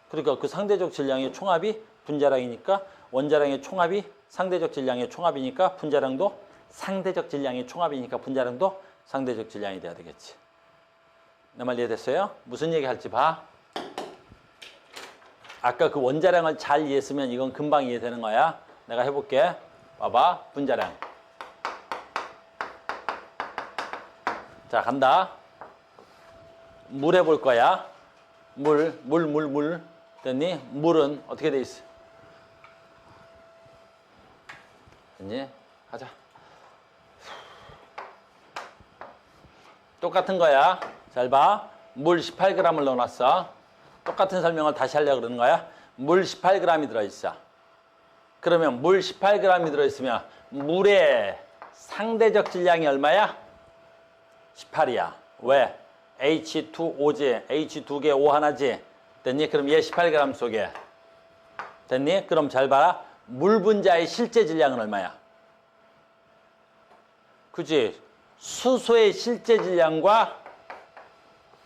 그러니까 그 상대적 질량의 총합이 분자량이니까 원자량의 총합이 상대적 질량의 총합이니까 분자량도 상대적 질량의 총합이니까 분자량도 상대적 질량이 돼야 되겠지. 내 말 이해됐어요? 무슨 얘기 할지 봐. 아까 그 원자량을 잘 이해했으면 이건 금방 이해되는 거야. 내가 해볼게. 봐봐. 분자량. 자, 간다. 물 해볼 거야. 물. 됐니? 물은 어떻게 돼 있어? 됐니? 가자. 똑같은 거야. 잘 봐. 물 18g을 넣어놨어. 똑같은 설명을 다시 하려고 그러는 거야. 물 18g이 들어있어. 그러면 물 18g이 들어있으면 물의 상대적 질량이 얼마야? 18이야. 왜? H2O지. H 2개 O 하나지. 됐니? 그럼 얘 18g 속에. 됐니? 그럼 잘 봐라. 물 분자의 실제 질량은 얼마야? 그치? 수소의 실제 질량과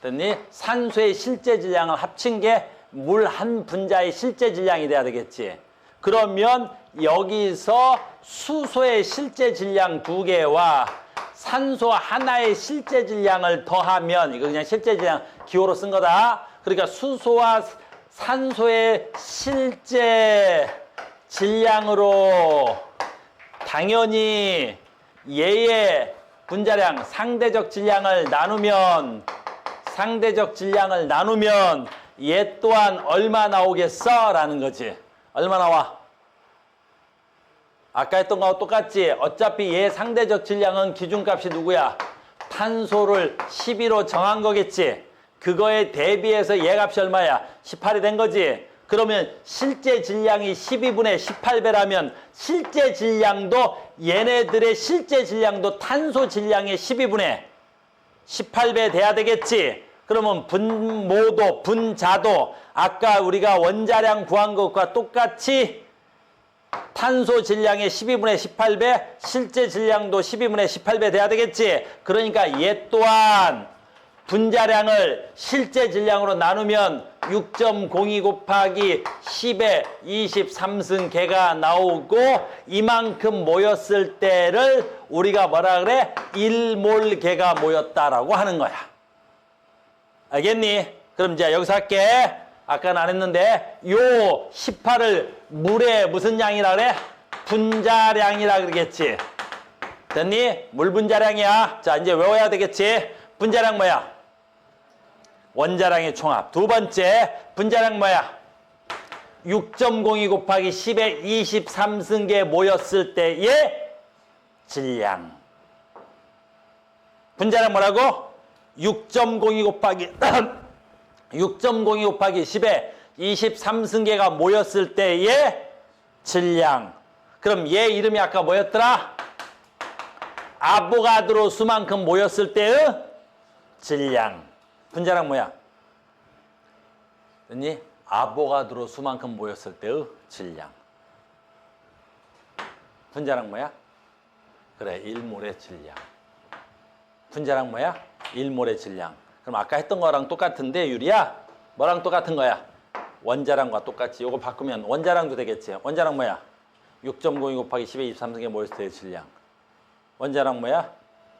됐니? 산소의 실제 질량을 합친 게 물 한 분자의 실제 질량이 돼야 되겠지. 그러면 여기서 수소의 실제 질량 2개와 산소 하나의 실제 질량을 더하면 이거 그냥 실제 질량 기호로 쓴 거다. 그러니까 수소와 산소의 실제 질량으로 당연히 얘의 분자량 상대적 질량을 나누면 얘 또한 얼마 나오겠어? 라는 거지. 얼마 나와? 아까 했던 거하고 똑같지? 어차피 얘 상대적 질량은 기준값이 누구야? 탄소를 12로 정한 거겠지? 그거에 대비해서 얘 값이 얼마야? 18이 된 거지? 그러면 실제 질량이 12분의 18배라면 실제 질량도 얘네들의 실제 질량도 탄소 질량의 12분의 18배 돼야 되겠지? 그러면 분모도 분자도 아까 우리가 원자량 구한 것과 똑같이 탄소 질량의 12분의 18배, 실제 질량도 12분의 18배 돼야 되겠지? 그러니까 얘 또한 분자량을 실제 질량으로 나누면 6.02 곱하기 10의 23승계가 나오고 이만큼 모였을 때를 우리가 뭐라 그래? 1몰계가 모였다라고 하는 거야. 알겠니? 그럼 이제 여기서 할게. 아까는 안 했는데 요 18을 물의 무슨 양이라 그래? 분자량이라 그러겠지. 됐니? 물 분자량이야. 자, 이제 외워야 되겠지. 분자량 뭐야? 원자량의 총합. 두 번째, 분자량 뭐야? 6.02 곱하기 10의 23승계 모였을 때의 질량. 분자량 뭐라고? 6.02 곱하기 6.02 곱하기 10의 23승계가 모였을 때의 질량. 그럼 얘 이름이 아까 뭐였더라? 아보가드로 수만큼 모였을 때의 질량. 분자량 뭐야? 됐니? 아보가드로 수만큼 모였을 때의 질량. 분자량 뭐야? 그래, 1몰의 질량. 분자량 뭐야? 1몰의 질량. 그럼 아까 했던 거랑 똑같은데 유리야? 뭐랑 똑같은 거야? 원자량과 똑같이. 요거 바꾸면 원자량도 되겠지. 원자량 뭐야? 6.02 곱하기 10의 23승에 모였을 때의 질량. 원자량 뭐야?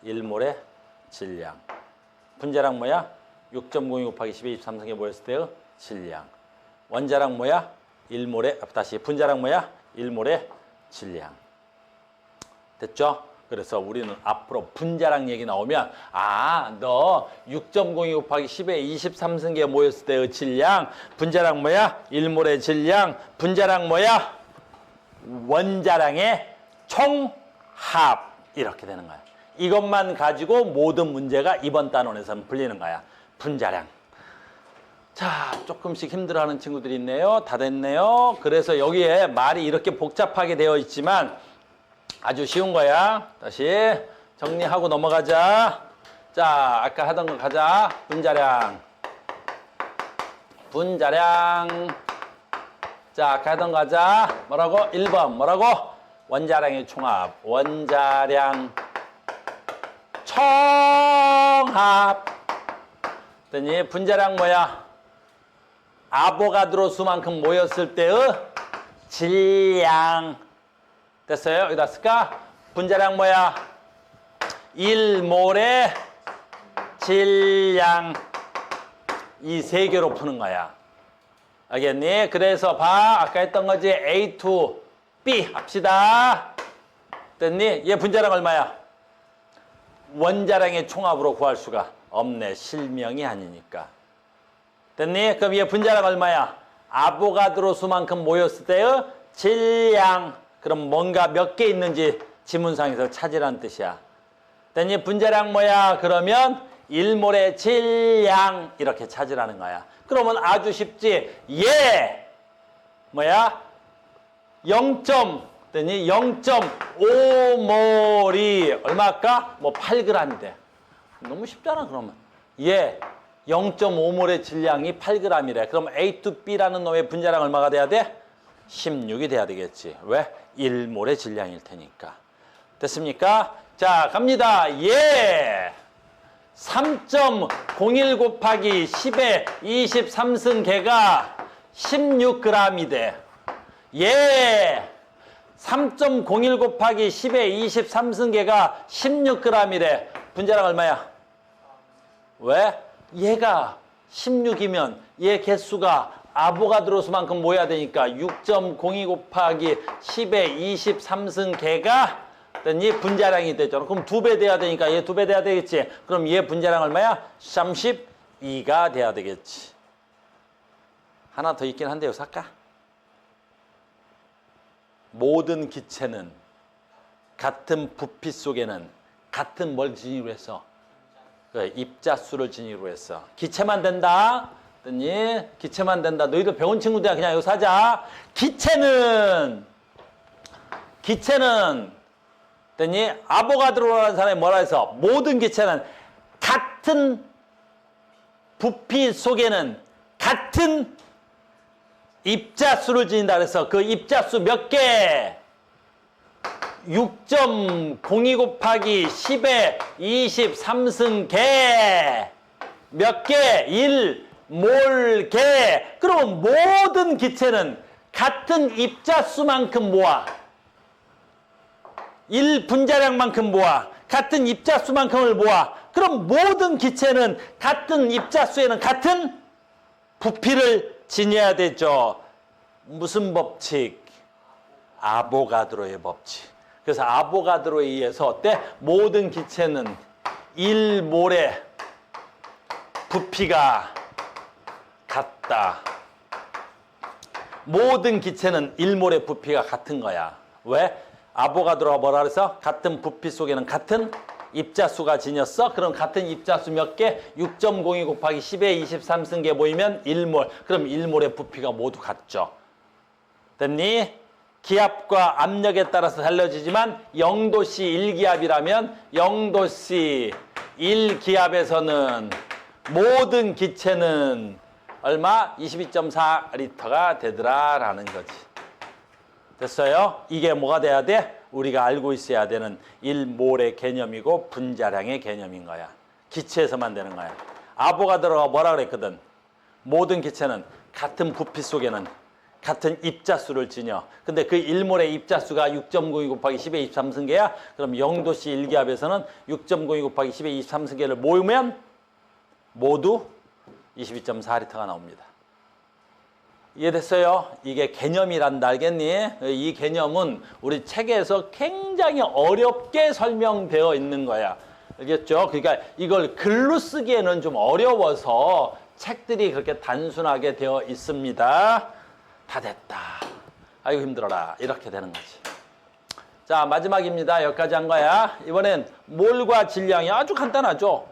1몰의 질량. 분자량 뭐야? 6.02 곱하기 10의 23승에 모였을 때의 질량. 원자량 뭐야? 1몰의, 다시 분자량 뭐야? 1몰의 질량. 됐죠? 그래서 우리는 앞으로 분자량 얘기 나오면 너 6.02 곱하기 10의 23승계에 모였을 때의 질량, 분자량 뭐야? 1몰의 질량, 분자량 뭐야? 원자량의 총합. 이렇게 되는 거야. 이것만 가지고 모든 문제가 이번 단원에서는 풀리는 거야. 분자량. 자, 조금씩 힘들어하는 친구들이 있네요. 다 됐네요. 그래서 여기에 말이 이렇게 복잡하게 되어 있지만 아주 쉬운 거야. 다시 정리하고 넘어가자. 자, 아까 하던 거 가자. 분자량. 분자량. 자, 아까 하던 거 가자. 뭐라고? 1번. 뭐라고? 원자량의 총합. 원자량 총합. 됐니? 분자량 뭐야? 아보가드로 수만큼 모였을 때의 질량. 됐어요? 여기다 쓸까? 분자량 뭐야? 1몰의 질량. 이 세 개로 푸는 거야. 알겠니? 그래서 봐. 아까 했던 거지. A to B 합시다. 됐니? 얘 분자량 얼마야? 원자량의 총합으로 구할 수가 없네. 실명이 아니니까. 됐니? 그럼 얘 분자량 얼마야? 아보가드로 수만큼 모였을 때의 질량. 그럼 뭔가 몇 개 있는지 지문상에서 찾으라는 뜻이야. 됐니? 분자량 뭐야? 그러면 1몰의 질량 이렇게 찾으라는 거야. 그러면 아주 쉽지. 얘 뭐야? 0.5몰이 얼마일까? 뭐 8g인데. 너무 쉽잖아 그러면. 얘 0.5몰의 질량이 8g이래. 그럼 A to B라는 놈의 분자량 얼마가 돼야 돼? 16이 돼야 되겠지. 왜? 1몰의 질량일 테니까. 됐습니까? 자, 갑니다. 예! 3.01 곱하기 10의 23승계가 16g이 돼. 예! 3.01 곱하기 10의 23승계가 16g이래. 분자량 얼마야? 왜? 얘가 16이면 얘 개수가 아보가드로 수만큼 모여야 되니까 6.02 곱하기 10의 23승계가 이 분자량이 됐잖아. 그럼 2배 돼야 되니까 얘 2배 돼야 되겠지. 그럼 얘 분자량 얼마야? 32가 돼야 되겠지. 하나 더 있긴 한데 여기서 할까? 모든 기체는 같은 부피 속에는 같은 뭘 지니로 했어? 그 입자수를 지니로 했어. 기체만 된다. 됐니? 기체만 된다. 너희들 배운 친구들이야. 그냥 여기서 하자. 기체는 됐니? 아보가드로라는 사람이 뭐라 해서 모든 기체는 같은 부피 속에는 같은 입자수를 지닌다 그래서 그 입자수 몇 개? 6.02 곱하기 10의 23승 개. 몇 개? 1몰 개. 그러면 모든 기체는 같은 입자수만큼 모아. 1분자량만큼 모아. 같은 입자수만큼을 모아. 그럼 모든 기체는 같은 입자수에는 같은 부피를 지녀야 되죠. 무슨 법칙? 아보가드로의 법칙. 그래서 아보가드로에 의해서 어때? 모든 기체는 1몰의 부피가 같다. 모든 기체는 1몰의 부피가 같은 거야. 왜? 아보가드로가 뭐라 그래서? 같은 부피 속에는 같은 입자수가 지녔어? 그럼 같은 입자수 몇 개? 6.02 곱하기 10의 23승계 모이면 1몰. 그럼 1몰의 부피가 모두 같죠. 됐니? 기압과 압력에 따라서 달라지지만 0도씨 1기압이라면 0도씨 1기압에서는 모든 기체는 얼마? 22.4리터가 되더라라는 거지. 됐어요? 이게 뭐가 돼야 돼? 우리가 알고 있어야 되는 1몰의 개념이고 분자량의 개념인 거야. 기체에서만 되는 거야. 아보가드로가 뭐라 그랬거든? 모든 기체는 같은 부피 속에는 같은 입자수를 지녀. 근데 그 1몰의 입자수가 6.92 곱하기 10의 23승계야. 그럼 0도씨 1기압에서는 6.92 곱하기 10의 23승계를 모으면 모두 22.4리터가 나옵니다. 이해됐어요? 이게 개념이란다. 알겠니? 이 개념은 우리 책에서 굉장히 어렵게 설명되어 있는 거야. 알겠죠? 그러니까 이걸 글로 쓰기에는 좀 어려워서 책들이 그렇게 단순하게 되어 있습니다. 다 됐다. 아이고 힘들어라. 이렇게 되는 거지. 자, 마지막입니다. 여기까지 한 거야. 이번엔 몰과 질량이 아주 간단하죠?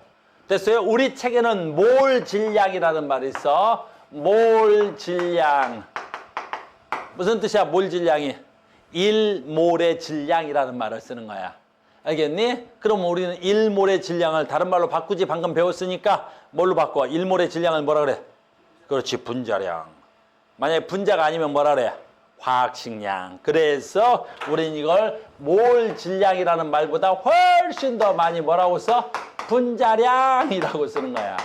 됐어요? 우리 책에는 몰 질량이라는 말이 있어. 몰 질량. 무슨 뜻이야? 몰 질량이? 1몰의 질량이라는 말을 쓰는 거야. 알겠니? 그럼 우리는 1몰의 질량을 다른 말로 바꾸지. 방금 배웠으니까 뭘로 바꿔? 1몰의 질량을 뭐라 그래? 그렇지, 분자량. 만약에 분자가 아니면 뭐라 그래? 화학식량. 그래서 우리는 이걸 몰 질량이라는 말보다 훨씬 더 많이 뭐라고 써? 분자량이라고 쓰는 거야.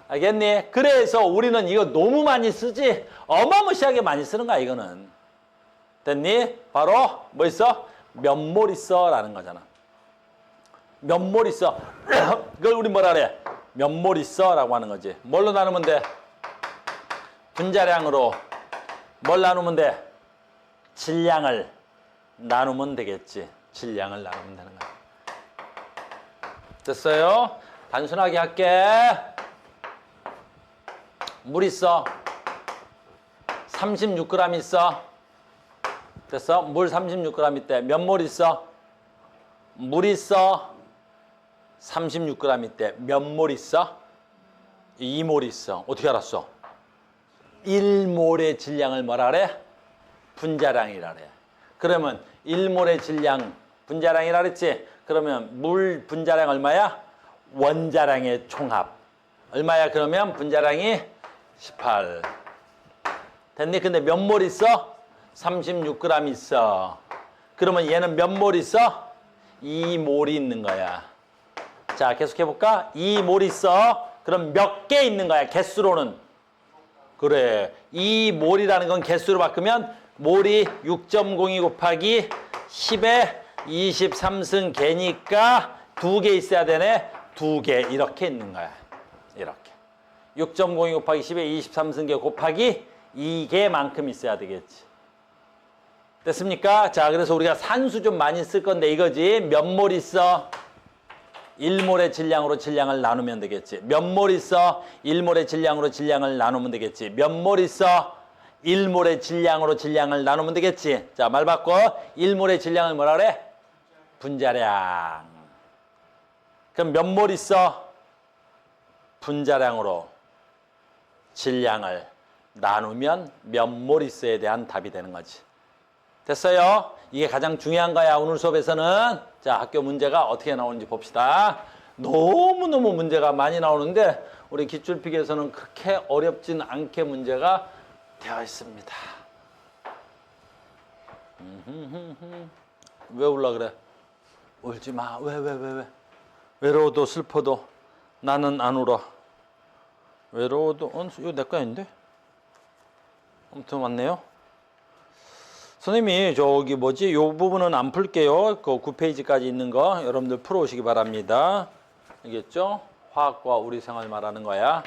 알겠니? 그래서 우리는 이거 너무 많이 쓰지? 어마무시하게 많이 쓰는 거야, 이거는. 됐니? 바로 뭐 있어? 몇 몰 있어? 라는 거잖아. 몇 몰 있어? 그걸 우리 뭐라 그래? 몇 몰 있어? 라고 하는 거지. 뭘로 나누면 돼? 분자량으로. 뭘 나누면 돼? 질량을 나누면 되겠지. 질량을 나누면 되는 거야. 됐어요? 단순하게 할게. 물 있어. 36g 있어. 됐어? 물 36g 있대. 몇 몰 있어? 물 있어. 36g 있대. 몇 몰 있어? 2몰 있어. 어떻게 알았어? 1몰의 질량을 뭐라 그래? 분자량이라 그래. 그러면 1몰의 질량 분자량이라 그랬지? 그러면 물 분자량 얼마야? 원자량의 총합. 얼마야? 그러면 분자량이 18. 됐니? 근데 몇 몰 있어? 36g 있어. 그러면 얘는 몇 몰 있어? 2몰이 있는 거야. 자, 계속해볼까? 2몰 있어. 그럼 몇 개 있는 거야? 개수로는. 그래. 2몰이라는 건 개수로 바꾸면 몰이 6.02 곱하기 10의 23승 개니까 2개 있어야 되네. 2개. 이렇게 있는 거야. 이렇게. 6.02 곱하기 10의 23승계 곱하기 2개만큼 있어야 되겠지. 됐습니까? 자, 그래서 우리가 산수 좀 많이 쓸 건데 이거지. 몇 몰 있어? 1몰의 질량으로 질량을 나누면 되겠지. 몇 몰 있어? 1몰의 질량으로 질량을 나누면 되겠지. 몇 몰 있어? 1몰의 질량으로 질량을 나누면 되겠지. 자, 말 바꿔. 1몰의 질량을 뭐라 그래? 분자량. 그럼 몇 몰 있어? 분자량으로 질량을 나누면 몇 몰 있어에 대한 답이 되는 거지. 됐어요? 이게 가장 중요한 거야, 오늘 수업에서는. 자, 학교 문제가 어떻게 나오는지 봅시다. 너무너무 문제가 많이 나오는데 우리 기출필기에서는 그렇게 어렵진 않게 문제가 되어 있습니다. 왜 울라 그래? 울지 마. 왜? 외로워도 슬퍼도 나는 안 울어. 외로워도 이거 내 거 아닌데? 아무튼 왔네요. 선생님이 저기 뭐지? 요 부분은 안 풀게요. 그 9페이지까지 있는 거 여러분들 풀어오시기 바랍니다. 알겠죠? 화학과 우리 생활 말하는 거야.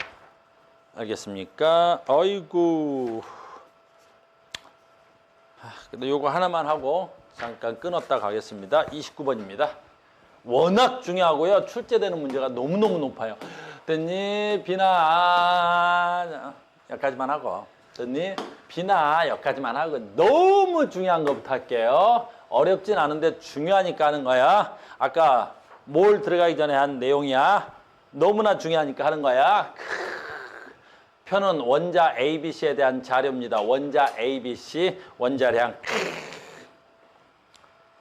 알겠습니까? 아이고. 근데 요거 하나만 하고 잠깐 끊었다 가겠습니다. 29번입니다. 워낙 중요하고요. 출제되는 문제가 너무너무 높아요. 됐니? 비나 여기까지만 하고. 됐니? 비나 여기까지만 하고. 너무 중요한 것부터 할게요. 어렵진 않은데 중요하니까 하는 거야. 아까 뭘 들어가기 전에 한 내용이야. 너무나 중요하니까 하는 거야. 표는 원자 ABC에 대한 자료입니다. 원자 ABC, 원자량.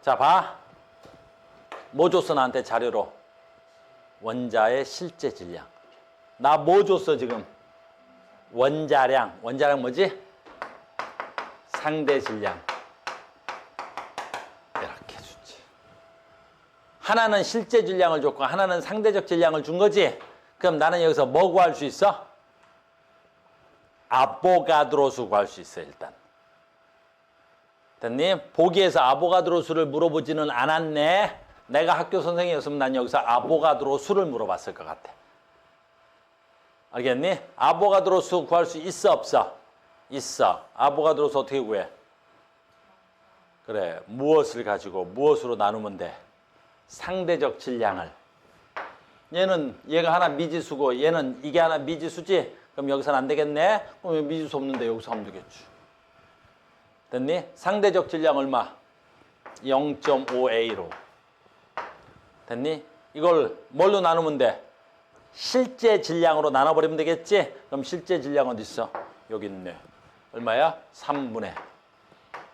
자, 봐. 뭐 줬어, 나한테 자료로? 원자의 실제 질량. 나 뭐 줬어, 지금? 원자량. 원자량 뭐지? 상대 질량. 이렇게 주지. 하나는 실제 질량을 줬고 하나는 상대적 질량을 준 거지? 그럼 나는 여기서 뭐 구할 수 있어? 아보가드로 수 구할 수 있어, 일단. 됐니? 보기에서 아보가드로 수를 물어보지는 않았네. 내가 학교 선생님이었으면 난 여기서 아보가드로 수를 물어봤을 것 같아. 알겠니? 아보가드로 수 구할 수 있어, 없어? 있어. 아보가드로 수 어떻게 구해? 그래, 무엇을 가지고 무엇으로 나누면 돼? 상대적 질량을. 얘가 하나 미지수고 얘는 이게 하나 미지수지? 그럼 여기서는 안 되겠네? 그럼 미지수 없는데 여기서 하면 되겠지. 됐니? 상대적 질량 얼마? 0.5A로. 됐니? 이걸 뭘로 나누면 돼? 실제 질량으로 나눠버리면 되겠지? 그럼 실제 질량 어디 있어? 여기 있네. 얼마야? 3분의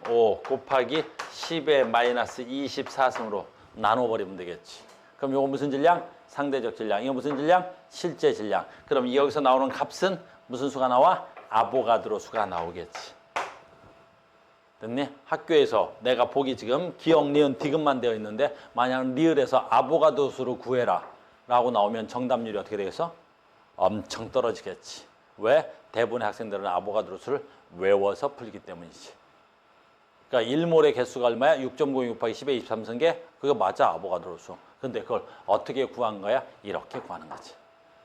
5 곱하기 10의 마이너스 24승으로 나눠버리면 되겠지. 그럼 이거 무슨 질량? 상대적 질량. 이거 무슨 질량? 실제 질량. 그럼 여기서 나오는 값은 무슨 수가 나와? 아보가드로 수가 나오겠지. 됐니? 학교에서 내가 보기 지금 기억, 니은, 디귿만 되어 있는데 만약 리을에서 아보가드로 수를 구해라 라고 나오면 정답률이 어떻게 되겠어? 엄청 떨어지겠지. 왜? 대부분의 학생들은 아보가드로 수를 외워서 풀기 때문이지. 그러니까 1몰의 개수가 얼마야? 6.02 곱하기 10의 23승계? 그거 맞아, 아보가드로 수. 근데 그걸 어떻게 구한 거야? 이렇게 구하는 거지.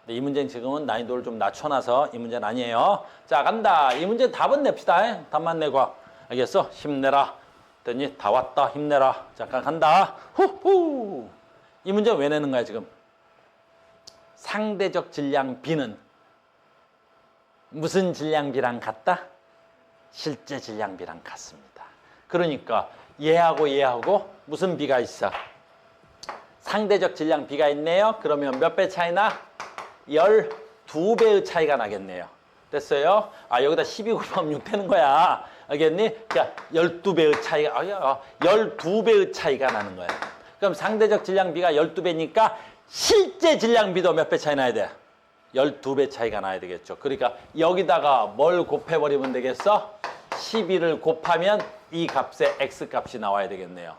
근데 이 문제는 지금은 난이도를 좀 낮춰놔서 이 문제는 아니에요. 자, 간다. 이 문제 답은 냅시다. 답만 내고. 알겠어? 힘내라. 됐니? 다 왔다. 힘내라. 잠깐 간다. 후후. 이 문제 왜 내는 거야, 지금? 상대적 질량 B는 무슨 질량 B랑 같다? 실제 질량 B랑 같습니다. 그러니까 얘하고 무슨 B가 있어? 상대적 질량 B가 있네요. 그러면 몇 배 차이나? 12배의 차이가 나겠네요. 됐어요? 아, 여기다 12 곱하면 6 되는 거야. 알겠니? 자, 12배의 차이가, 12배의 차이가 나는 거야. 그럼 상대적 질량 B가 12배니까 실제 질량 B도 몇 배 차이 나야 돼? 12배 차이가 나야 되겠죠. 그러니까 여기다가 뭘 곱해버리면 되겠어? 12를 곱하면 이 값의 X값이 나와야 되겠네요.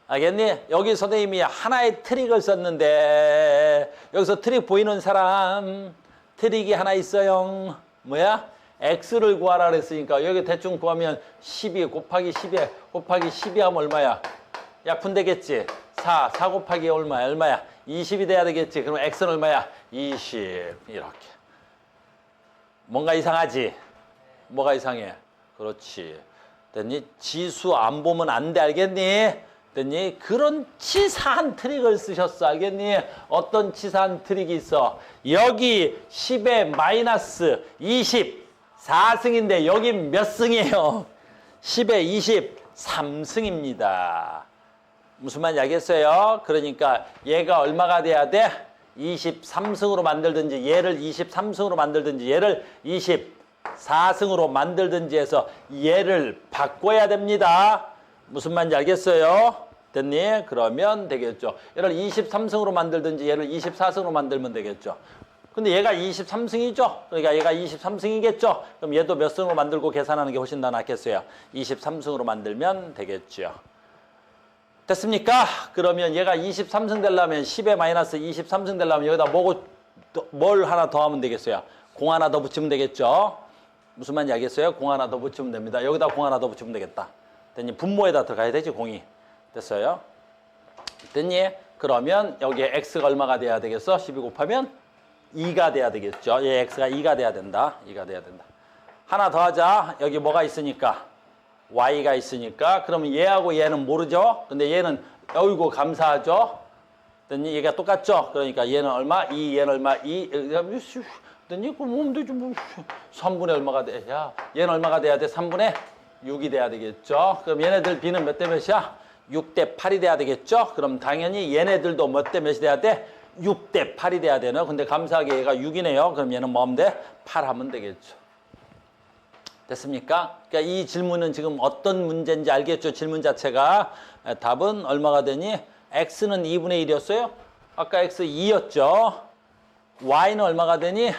알겠니? 여기 선생님이 하나의 트릭을 썼는데 여기서 트릭 보이는 사람 트릭이 하나 있어요. 뭐야? X를 구하라 그랬으니까 여기 대충 구하면 12 곱하기 10에 곱하기 12 하면 얼마야? 약분 되겠지? 4 곱하기 얼마야? 20이 돼야 되겠지? 그럼 X는 얼마야? 20 이렇게. 뭔가 이상하지? 뭐가 이상해? 그렇지. 됐니? 지수 안 보면 안 돼. 알겠니? 됐니? 그런 치사한 트릭을 쓰셨어. 알겠니? 어떤 치사한 트릭이 있어? 여기 10의 마이너스 24승인데 여기 몇 승이에요? 10의 23승입니다. 무슨 말인지 알겠어요? 그러니까 얘가 얼마가 돼야 돼? 23승으로 만들든지 얘를 23승으로 만들든지 얘를 24승으로 만들든지 해서 얘를 바꿔야 됩니다. 무슨 말인지 알겠어요? 됐니? 그러면 되겠죠. 얘를 23승으로 만들든지 얘를 24승으로 만들면 되겠죠. 근데 얘가 23승이죠. 그러니까 얘가 23승이겠죠. 그럼 얘도 몇 승으로 만들고 계산하는 게 훨씬 더 낫겠어요. 23승으로 만들면 되겠죠. 됐습니까? 그러면 얘가 23승 되려면 10에 마이너스 23승 되려면 여기다 뭘 하나 더 하면 되겠어요? 공 하나 더 붙이면 되겠죠? 무슨 말인지 알겠어요? 공 하나 더 붙이면 됩니다. 여기다 공 하나 더 붙이면 되겠다. 됐니? 분모에다 들어가야 되지, 공이. 됐어요? 됐니? 그러면 여기에 x가 얼마가 돼야 되겠어? 12 곱하면 2가 돼야 되겠죠? 얘 x가 2가 돼야 된다. 2가 돼야 된다. 하나 더 하자. 여기 뭐가 있으니까? y가 있으니까. 그러면 얘하고 얘는 모르죠? 근데 얘는 어이구 감사하죠? 됐니? 얘가 똑같죠? 그러니까 얘는 얼마? 2, 얘는 얼마? 2. 됐니? 그럼 뭐 되지 뭐. 3분의 얼마가 돼? 야, 얘는 얼마가 돼야 돼? 3분의 6이 돼야 되겠죠? 그럼 얘네들 b는 몇 대 몇이야? 6대 8이 돼야 되겠죠? 그럼 당연히 얘네들도 몇 대 몇이 돼야 돼? 6대 8이 돼야 되나? 근데 감사하게 얘가 6이네요. 그럼 얘는 뭐 하면 돼? 8 하면 되겠죠. 됐습니까? 그러니까 이 질문은 지금 어떤 문제인지 알겠죠? 질문 자체가. 답은 얼마가 되니? x는 2분의 1이었어요? 아까 x 2였죠? y는 얼마가 되니?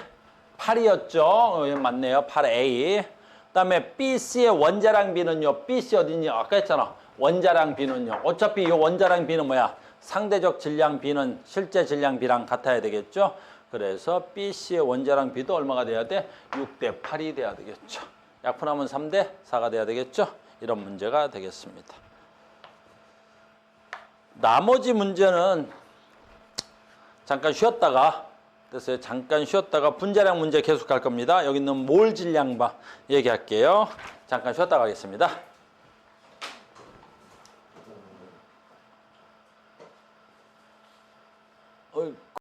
8이었죠? 맞네요. 8a. 그 다음에 BC의 원자량 B는요. BC 어디니? 아까 했잖아. 원자량 B는요. 어차피 이 원자량 B는 뭐야? 상대적 질량 B는 실제 질량 B랑 같아야 되겠죠? 그래서 BC의 원자량 B도 얼마가 돼야 돼? 6대 8이 돼야 되겠죠. 약분하면 3대 4가 돼야 되겠죠? 이런 문제가 되겠습니다. 나머지 문제는 잠깐 쉬었다가 됐어요. 잠깐 쉬었다가 분자량 문제 계속 갈 겁니다. 여기 있는 몰 질량 봐 얘기할게요. 잠깐 쉬었다 가겠습니다.